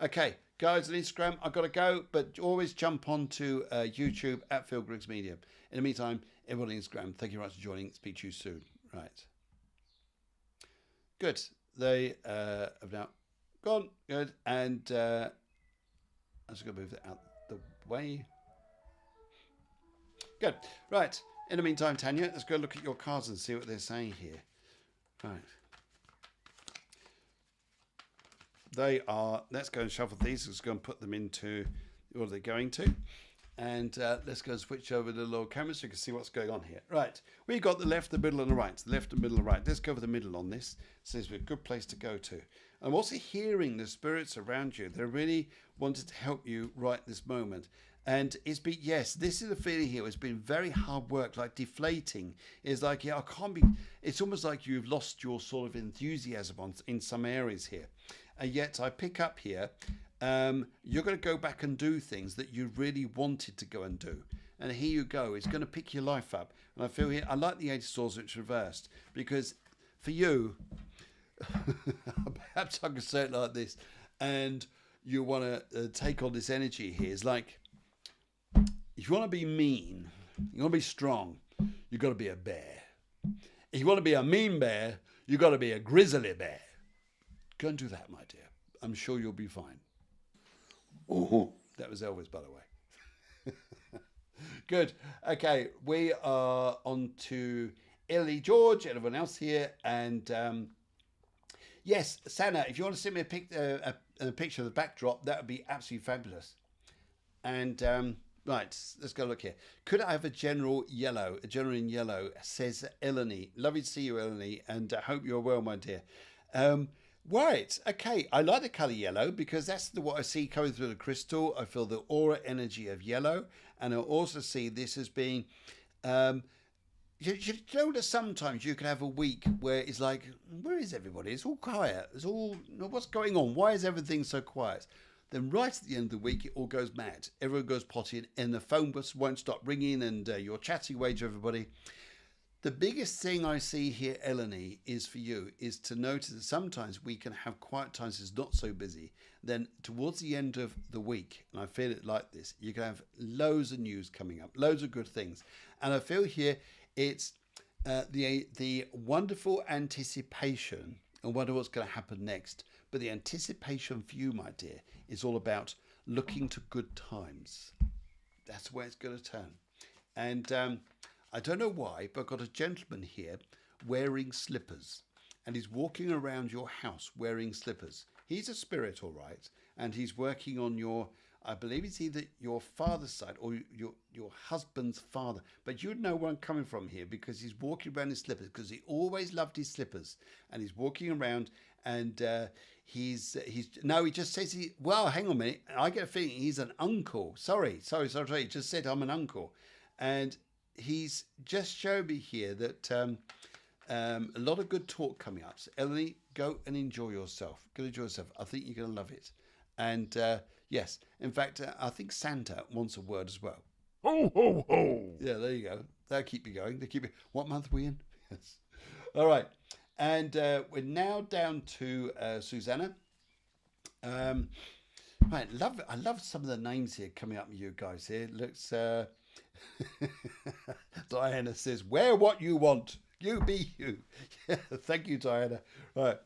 S1: Okay, guys, on Instagram, I've got to go, but always jump onto YouTube at Phil Griggs Media. In the meantime, everybody on Instagram, thank you very much for joining. Speak to you soon. Right. Good. They have now gone. Good. And I'm just going to move that out the way. Good. Right. In the meantime, Tanya, let's go look at your cards and see what they're saying here. Right. They are, let's go and shuffle these. Let's go and put them into the order they're going to. And let's go and switch over the little camera so you can see what's going on here. Right. We've got the left, the middle, and the right. The left, the middle, and the right. Let's go for the middle on this. So this is a good place to go to. I'm also hearing the spirits around you. They really wanted to help you right this moment. And it's been, yes, this is a feeling here. It's been very hard work, like deflating. It's like, yeah, I can't be, it's almost like you've lost your sort of enthusiasm in some areas here. And yet I pick up here, you're going to go back and do things that you really wanted to go and do. And here you go. It's going to pick your life up. And I feel here, I like the Eight of Swords which reversed, because for you, perhaps I could say it like this, and you want to take on this energy here. It's like, if you want to be mean, you want to be strong, you've got to be a bear. If you want to be a mean bear, you've got to be a grizzly bear. Go and do that, my dear. I'm sure you'll be fine.
S4: Oh,
S1: That was Elvis, by the way. Good. Okay, we are on to Ellie, George, and everyone else here. And yes, Sana, if you want to send me a picture of the backdrop, that would be absolutely fabulous. And right, let's go look here. Could I have a general yellow? A general in yellow, says Eleni. Lovely to see you, Eleni, and I hope you're well, my dear. Right, okay. I like the colour yellow because that's what I see coming through the crystal. I feel the aura energy of yellow, and I also see this as being. You know that sometimes you can have a week where it's like, where is everybody? It's all quiet. It's all, what's going on? Why is everything so quiet? Then right at the end of the week, it all goes mad. Everyone goes potty, and the phone bus won't stop ringing, and you're chatting away to everybody. The biggest thing I see here, Eleni, is for you, is to notice that sometimes we can have quiet times it's not so busy. Then towards the end of the week, and I feel it like this, you can have loads of news coming up, loads of good things. And I feel here it's the wonderful anticipation and wonder what's going to happen next. But the anticipation for you, my dear, is all about looking to good times. That's where it's going to turn. And I don't know why, but I've got a gentleman here wearing slippers. And he's walking around your house wearing slippers. He's a spirit, all right. And he's working on your, I believe it's either your father's side or your husband's father. But you'd know where I'm coming from here because he's walking around in slippers because he always loved his slippers. And he's walking around and he just says, well, hang on a minute. I get a feeling he's an uncle. Sorry. He just said I'm an uncle. And he's just showed me here that a lot of good talk coming up. So, Eleni, go and enjoy yourself. Go enjoy yourself. I think you're going to love it. And yes, in fact, I think Santa wants a word as well.
S3: Ho, ho, ho.
S1: Yeah, there you go. That'll keep you going. What month are we in? Yes. All right. And we're now down to Susanna. Right, I love some of the names here coming up with you guys here. Looks Diana says, wear what you want. You be you. Yeah, thank you, Diana. Right.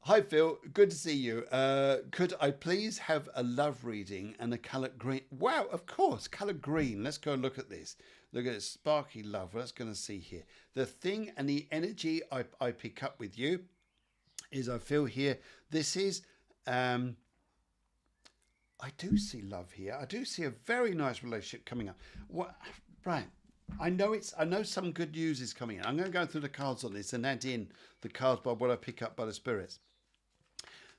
S1: Hi, Phil. Good to see you. Could I please have a love reading and a colour green? Wow, of course, colour green. Let's go look at this. Look at this sparky love. Let's go and see here. The thing and the energy I pick up with you is I feel here, this is, I do see love here. I do see a very nice relationship coming up. What, right. I know some good news is coming in. I'm going to go through the cards on this and add in the cards by what I pick up by the spirits.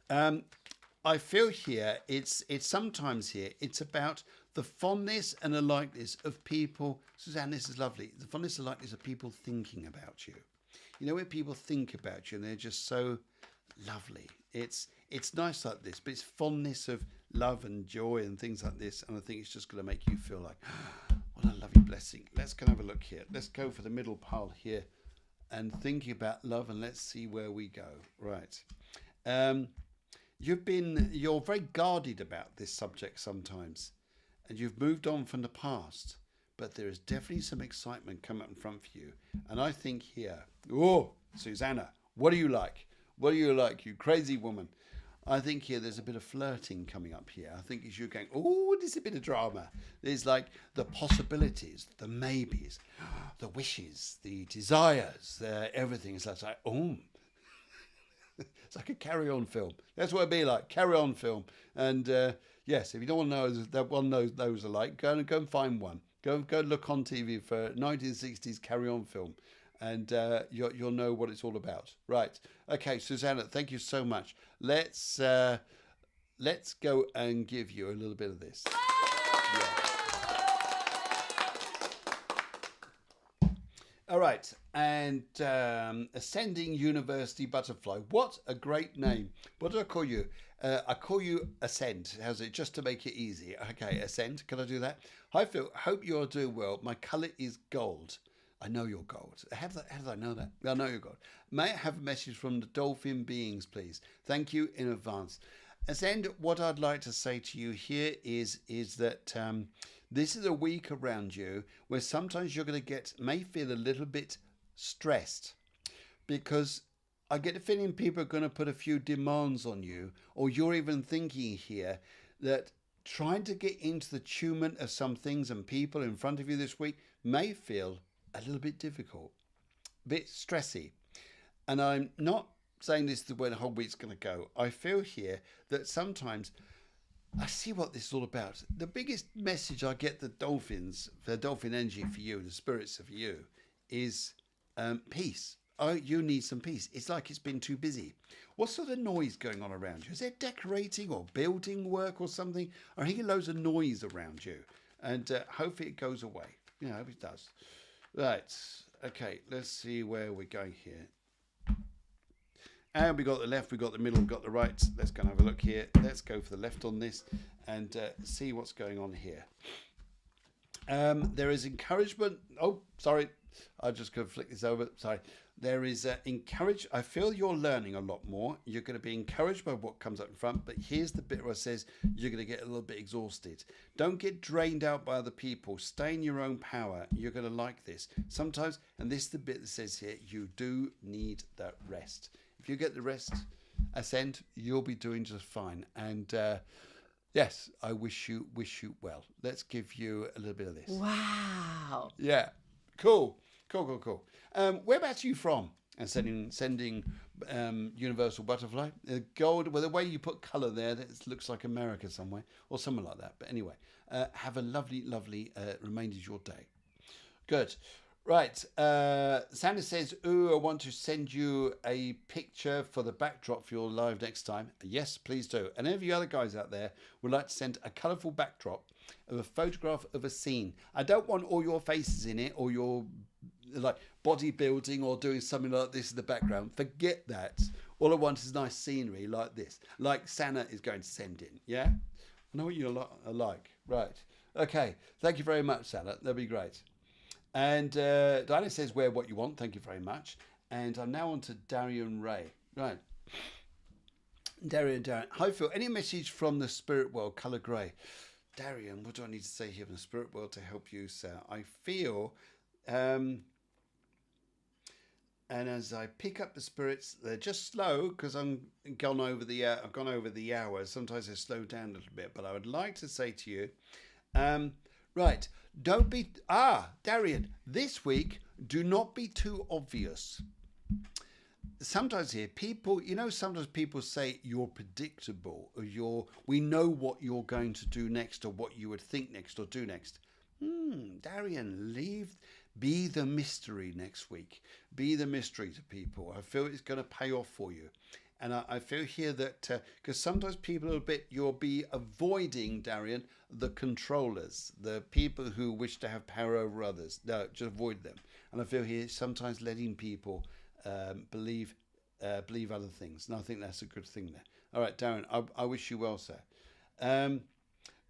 S1: I feel here it's sometimes here it's about the fondness and the likeness of people. Suzanne, this is lovely. The fondness and likeness of people thinking about you. You know when people think about you and they're just so lovely. It's nice like this, but it's fondness of love and joy and things like this. And I think it's just going to make you feel like, what a lovely blessing. Let's go and have a look here. Let's go for the middle pile here and thinking about love, and let's see where we go. Right. You're very guarded about this subject sometimes, and you've moved on from the past, but there is definitely some excitement coming up in front for you. And I think here, oh, Susanna, What do you like? What do you like, you crazy woman? I think here there's a bit of flirting coming up here. I think it's you going, oh, there's a bit of drama. There's like the possibilities, the maybes, the wishes, the desires, everything. It's like, oh, it's like a carry-on film. That's what it'd be like, carry-on film. And yes, if you don't want to know that one those are like, go and find one. Go look on TV for 1960s carry-on film, and you'll know what it's all about. Right. Okay, Susanna, thank you so much. Let's go and give you a little bit of this. Yeah. All right, and Ascending University Butterfly. What a great name. What do I call you? I call you Ascend. How's it? Just to make it easy. Okay, Ascend. Can I do that? Hi, Phil. Hope you're doing well. My colour is gold. I know you're gold. How did I know that? I know you're gold. May I have a message from the dolphin beings, please? Thank you in advance. Ascend, what I'd like to say to you here is that this is a week around you where sometimes you're going to may feel a little bit stressed, because I get the feeling people are going to put a few demands on you, or you're even thinking here that trying to get into the tunement of some things and people in front of you this week may feel a little bit difficult, a bit stressy. And I'm not saying this is the way the whole week's going to go. I feel here that sometimes I see what this is all about. The biggest message I get the dolphins, the dolphin energy for you, the spirits for you, is peace. Oh, you need some peace. It's like it's been too busy. What sort of noise going on around you? Is there decorating or building work or something? I hear loads of noise around you, and hopefully it goes away. I hope it does. Right. Okay. Let's see where we're going here. And we got the left, we got the middle, we got the right. Let's go and have a look here. Let's go for the left on this and see what's going on here. There is encouragement. Oh, sorry. I just going to flick this over. Sorry. There is I feel you're learning a lot more. You're going to be encouraged by what comes up in front. But here's the bit where it says you're going to get a little bit exhausted. Don't get drained out by other people. Stay in your own power. You're going to like this. Sometimes, and this is the bit that says here, you do need that rest. If you get the rest, Ascend, you'll be doing just fine. And yes, I wish you well. Let's give you a little bit of this.
S5: Wow.
S1: Yeah. Cool. Whereabouts are you from? And sending Universal Butterfly. Gold, well, the way you put colour there, that looks like America somewhere, or something like that. But anyway, have a lovely remainder of your day. Good. Right. Sandra says, ooh, I want to send you a picture for the backdrop for your live next time. Yes, please do. And any of you other guys out there would like to send a colourful backdrop of a photograph of a scene. I don't want all your faces in it, or your like bodybuilding or doing something like this in the background. Forget that. All I want is nice scenery like this, like Santa is going to send in. Yeah, I know what you are like. Right. Okay. Thank you very much, Santa. That'd be great. And Diana says, wear what you want. Thank you very much. And I'm now on to Darian Ray. Right. Darian. Hi, Phil. Any message from the spirit world, colour grey? Darian, what do I need to say here from the spirit world to help you, sir? I feel, and as I pick up the spirits, they're just slow because I've gone over the hour. Sometimes they slow down a little bit, but I would like to say to you, right, don't be, Darian, this week, do not be too obvious. Sometimes here, people, sometimes people say you're predictable, or we know what you're going to do next, or what you would think next or do next. Darian, be the mystery next week. Be the mystery to people. I feel it's going to pay off for you. And I feel here that, because sometimes people you'll be avoiding, Darian, the controllers, the people who wish to have power over others. No, just avoid them. And I feel here sometimes letting people believe other things. And I think that's a good thing there. All right, Darren, I wish you well, sir.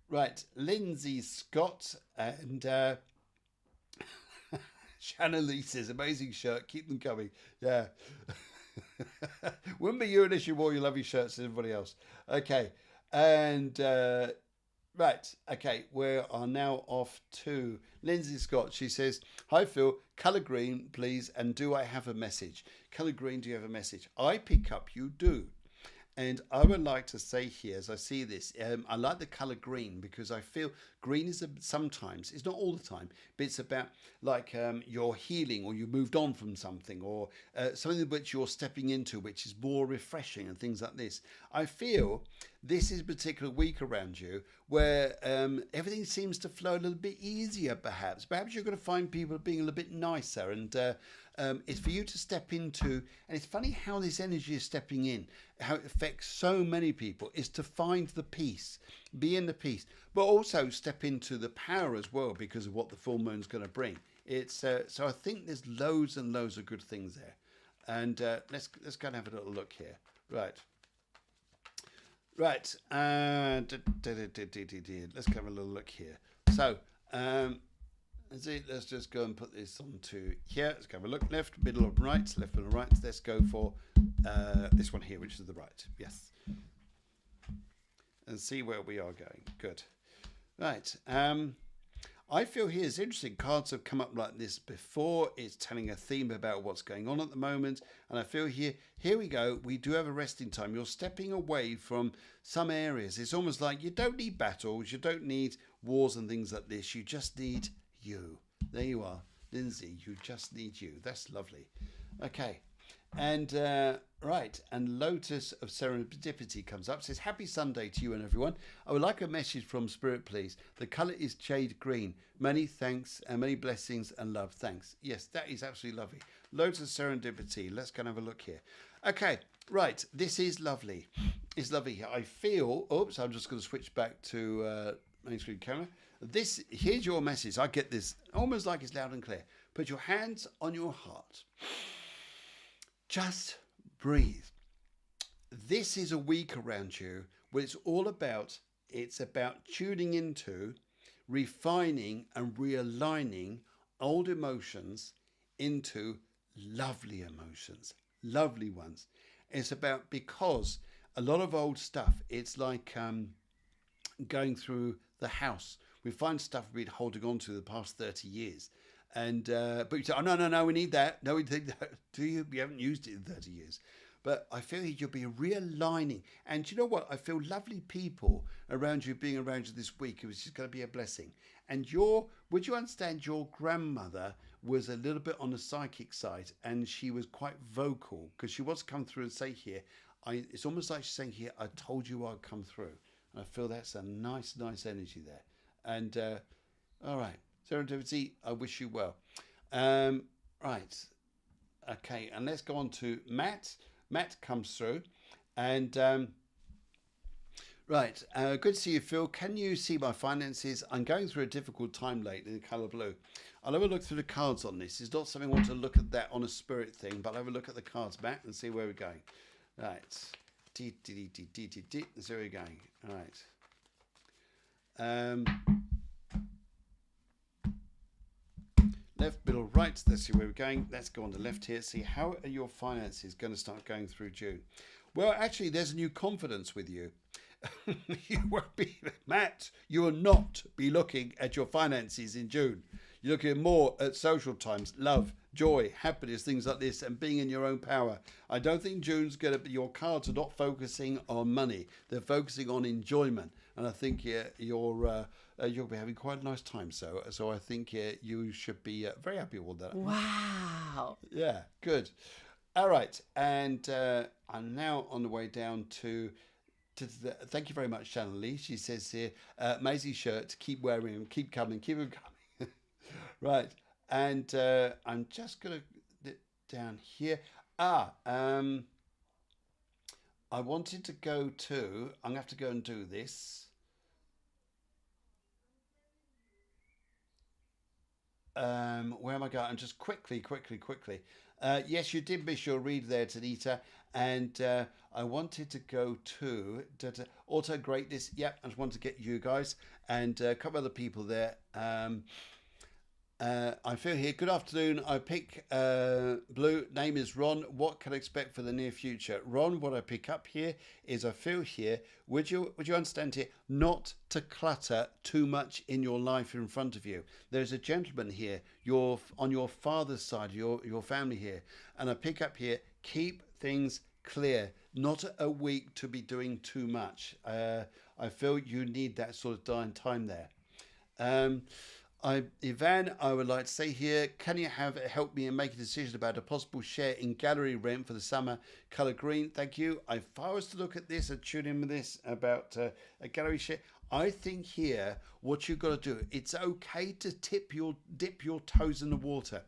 S1: Right, Lindsay Scott and Shannon Lee says, amazing shirt, keep them coming. Yeah. Wouldn't be you unless you wore your lovely shirts to everybody else. Okay. And Right, okay, we are now off to Lindsay Scott. She says, "Hi Phil, colour green, please, and do I have a message?" Colour green, do you have a message? I pick up, you do. And I would like to say here, as I see this, I like the colour green because I feel green is sometimes, it's not all the time, but it's about like you're healing or you moved on from something or something which you're stepping into, which is more refreshing and things like this. I feel this is a particular week around you where everything seems to flow a little bit easier, perhaps. Perhaps you're going to find people being a little bit nicer and it's for you to step into, and it's funny how this energy is stepping in, how it affects so many people, is to find the peace, be in the peace, but also step into the power as well because of what the full moon's going to bring. It's so I think there's loads and loads of good things there, and let's go and have a little look here. Right. Let's have a little look here. So. Let's just go and put this onto here. Let's go have a look. Left, middle, or right. Left, middle, right. Let's go for this one here, which is the right. Yes. And see where we are going. Good. Right. I feel here it's interesting. Cards have come up like this before. It's telling a theme about what's going on at the moment. And I feel here we go. We do have a resting time. You're stepping away from some areas. It's almost like you don't need battles. You don't need wars and things like this. You just need you. There you are, Lindsay. You just need you. That's lovely. Okay. And right, and Lotus of Serendipity comes up, says, "Happy Sunday to you and everyone. I would like a message from Spirit, please. The colour is jade green. Many thanks and many blessings and love. Thanks." Yes, that is absolutely lovely. Lotus of Serendipity. Let's go and have a look here. Okay, right. This is lovely. It's lovely here. I feel. Oops, I'm just going to switch back to main screen camera. Here's your message. I get this almost like it's loud and clear. Put your hands on your heart. Just breathe. This is a week around you where it's about tuning into, refining and realigning old emotions into lovely emotions, lovely ones. It's about, because a lot of old stuff, it's like going through the house. We find stuff we've been holding on to the past 30 years. And but you say, "Oh, no, we need that." No, we think that. Do you? We haven't used it in 30 years. But I feel you'll be realigning. And you know what? I feel lovely people around you being around you this week, which is going to be a blessing. And would you understand your grandmother was a little bit on the psychic side and she was quite vocal because she wants to come through and say here, it's almost like she's saying here, "I told you I'd come through." And I feel that's a nice energy there. And all right. Serendipity, I wish you well. Right. Okay, and let's go on to Matt. Matt comes through. And right, good to see you, Phil. Can you see my finances? I'm going through a difficult time lately in the colour blue. I'll have a look through the cards on this. It's not something I want to look at that on a spirit thing, but I'll have a look at the cards, Matt, and see where we're going. Right. So we're going. All right. Left, middle, right. Let's see where we're going. Let's go on the left here. See, how are your finances going to start going through June? Well, actually, there's a new confidence with you. You won't be, Matt, you will not be looking at your finances in June. You're looking more at social times, love, joy, happiness, things like this, and being in your own power. I don't think June's going to be, your cards are not focusing on money. They're focusing on enjoyment. And I think you'll be having quite a nice time. So I think you should be very happy with that.
S5: Wow.
S1: Yeah, good. All right. And I'm now on the way down to thank you very much, Shannon Lee. She says here, "Maisie shirt, keep wearing them, keep them coming." Right. And I'm just going to down here. I wanted to go to, I'm going to have to go and do this. Where am I going? And just quickly. Yes, you did miss your read there, Tanita. And I wanted to go to Auto Greatness. Yep, I just wanted to get you guys and a couple other people there. I feel here. Good afternoon. I pick blue. Name is Ron. What can I expect for the near future? Ron, what I pick up here is I feel here. Would you understand here? Not to clutter too much in your life in front of you. There's a gentleman here. You're on your father's side. Your family here, and I pick up here. Keep things clear. Not a week to be doing too much. I feel you need that sort of time there. Ivan, I would like to say here, can you help me in making a decision about a possible share in gallery rent for the summer? Colour green, thank you. If I was to look at this and tune in with this about a gallery share, I think here what you've got to do, it's okay to dip your toes in the water.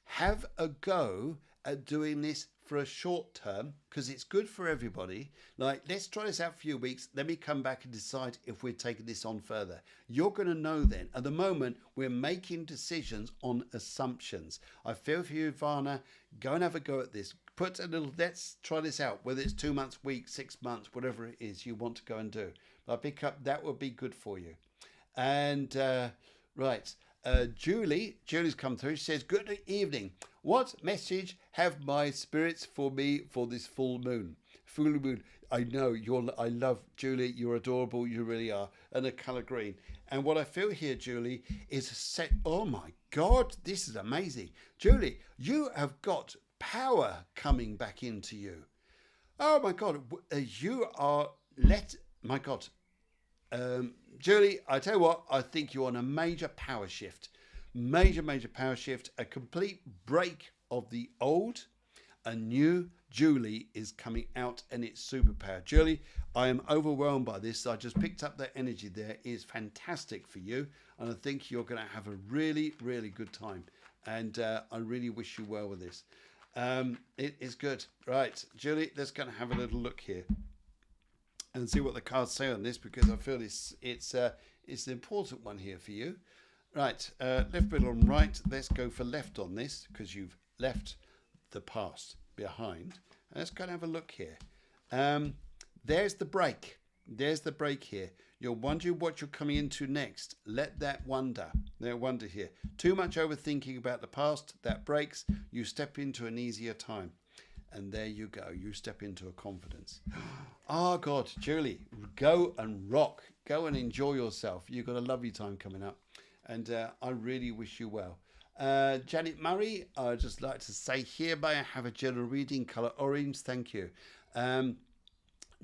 S1: Have a go at doing this for a short term because it's good for everybody. Like, let's try this out for a few weeks. Let me come back and decide if we're taking this on further. You're going to know then. At the moment, we're making decisions on assumptions. I feel for you, Ivana, go and have a go at this. Let's try this out, whether it's 2 months, week, 6 months, whatever it is you want to go and do. But I pick up that would be good for you. And right. Julie's come through. She says, good evening. What message have my spirits for me for this full moon? Full moon. I know I love Julie. You're adorable. You really are. And the colour green. And what I feel here, Julie, is a set. Oh my God, this is amazing. Julie, you have got power coming back into you. Oh my God, you are my God. Julie, I tell you what, I think you're on a major power shift. Major power shift. A complete break of the old. A new Julie is coming out and it's superpower. Julie, I am overwhelmed by this. I just picked up that energy there. It's fantastic for you. And I think you're going to have a really, really good time. And I really wish you well with this. It is good. Right, Julie, let's go and have a little look here. And see what the cards say on this, because I feel it's an important one here for you. Right, left, middle, and right. Let's go for left on this, because you've left the past behind. And let's go and have a look here. There's the break. There's the break here. You're wondering what you're coming into next. Let that wonder. That wonder here. Too much overthinking about the past. That breaks. You step into an easier time. And there you go. You step into a confidence. Oh, God, Julie, go and rock. Go and enjoy yourself. You've got a lovely time coming up. And I really wish you well. Janet Murray, I'd just like to say, hereby I have a general reading, colour orange. Thank you.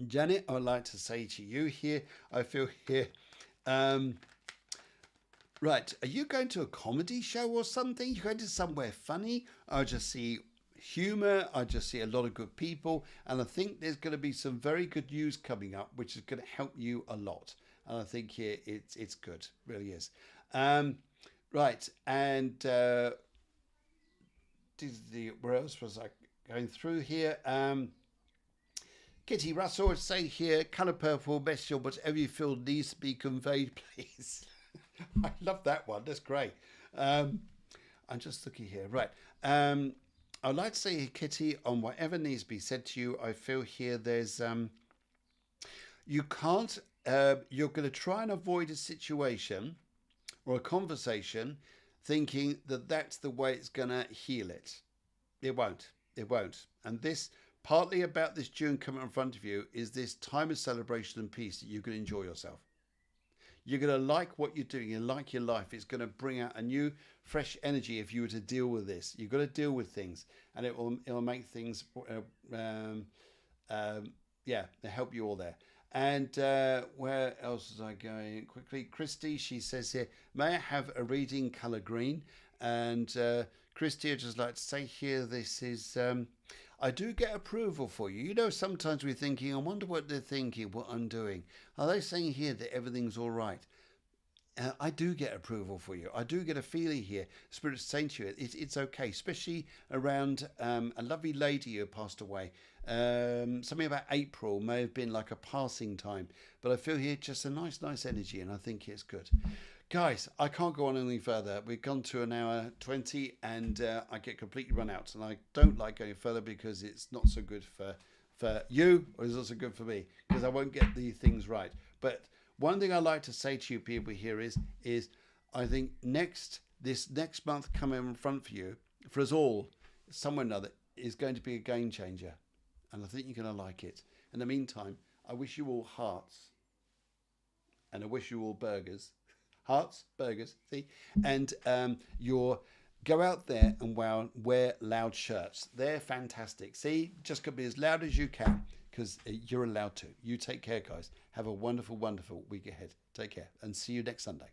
S1: Janet, I'd like to say to you here, I feel here. Right, are you going to a comedy show or something? You're going to somewhere funny? I just see humour. I just see a lot of good people, and I think there's going to be some very good news coming up, which is going to help you a lot. And I think here it's good, really is. Right, and where else was I going through here? Kitty Russell would say here, colour purple, message or whatever you feel needs to be conveyed, please. I love that one. That's great. I'm just looking here. Right. I'd like to say, Kitty, on whatever needs to be said to you, I feel here there's, you can't, you're going to try and avoid a situation or a conversation thinking that that's the way it's going to heal it. It won't. It won't. And this, partly about this June coming in front of you, is this time of celebration and peace that you can enjoy yourself. You're going to like what you're doing. You like your life. It's going to bring out a new, fresh energy if you were to deal with this. You've got to deal with things, and it'll make things, help you all there. And where else was I going quickly? Christy, she says here, may I have a reading colour green? And Christy, I'd just like to say here, this is, I do get approval for you. You know, sometimes we're thinking, I wonder what they're thinking, what I'm doing. Are they saying here that everything's all right? I do get approval for you. I do get a feeling here. Spirit's saying to you, it's okay, especially around a lovely lady who passed away. Something about April may have been like a passing time, but I feel here just a nice energy, and I think it's good. Guys, I can't go on any further. We've gone to an hour 20, and I get completely run out, and I don't like going further because it's not so good for you, or it's not so good for me, because I won't get the things right. But one thing I like to say to you people here is I think next this next month coming in front for you, for us all, somewhere or another, is going to be a game changer. And I think you're going to like it. In the meantime, I wish you all hearts. And I wish you all burgers. Hearts, burgers, see? And go out there and wear loud shirts. They're fantastic. See, just got to be as loud as you can, because you're allowed to. You take care, guys. Have a wonderful, wonderful week ahead. Take care and see you next Sunday.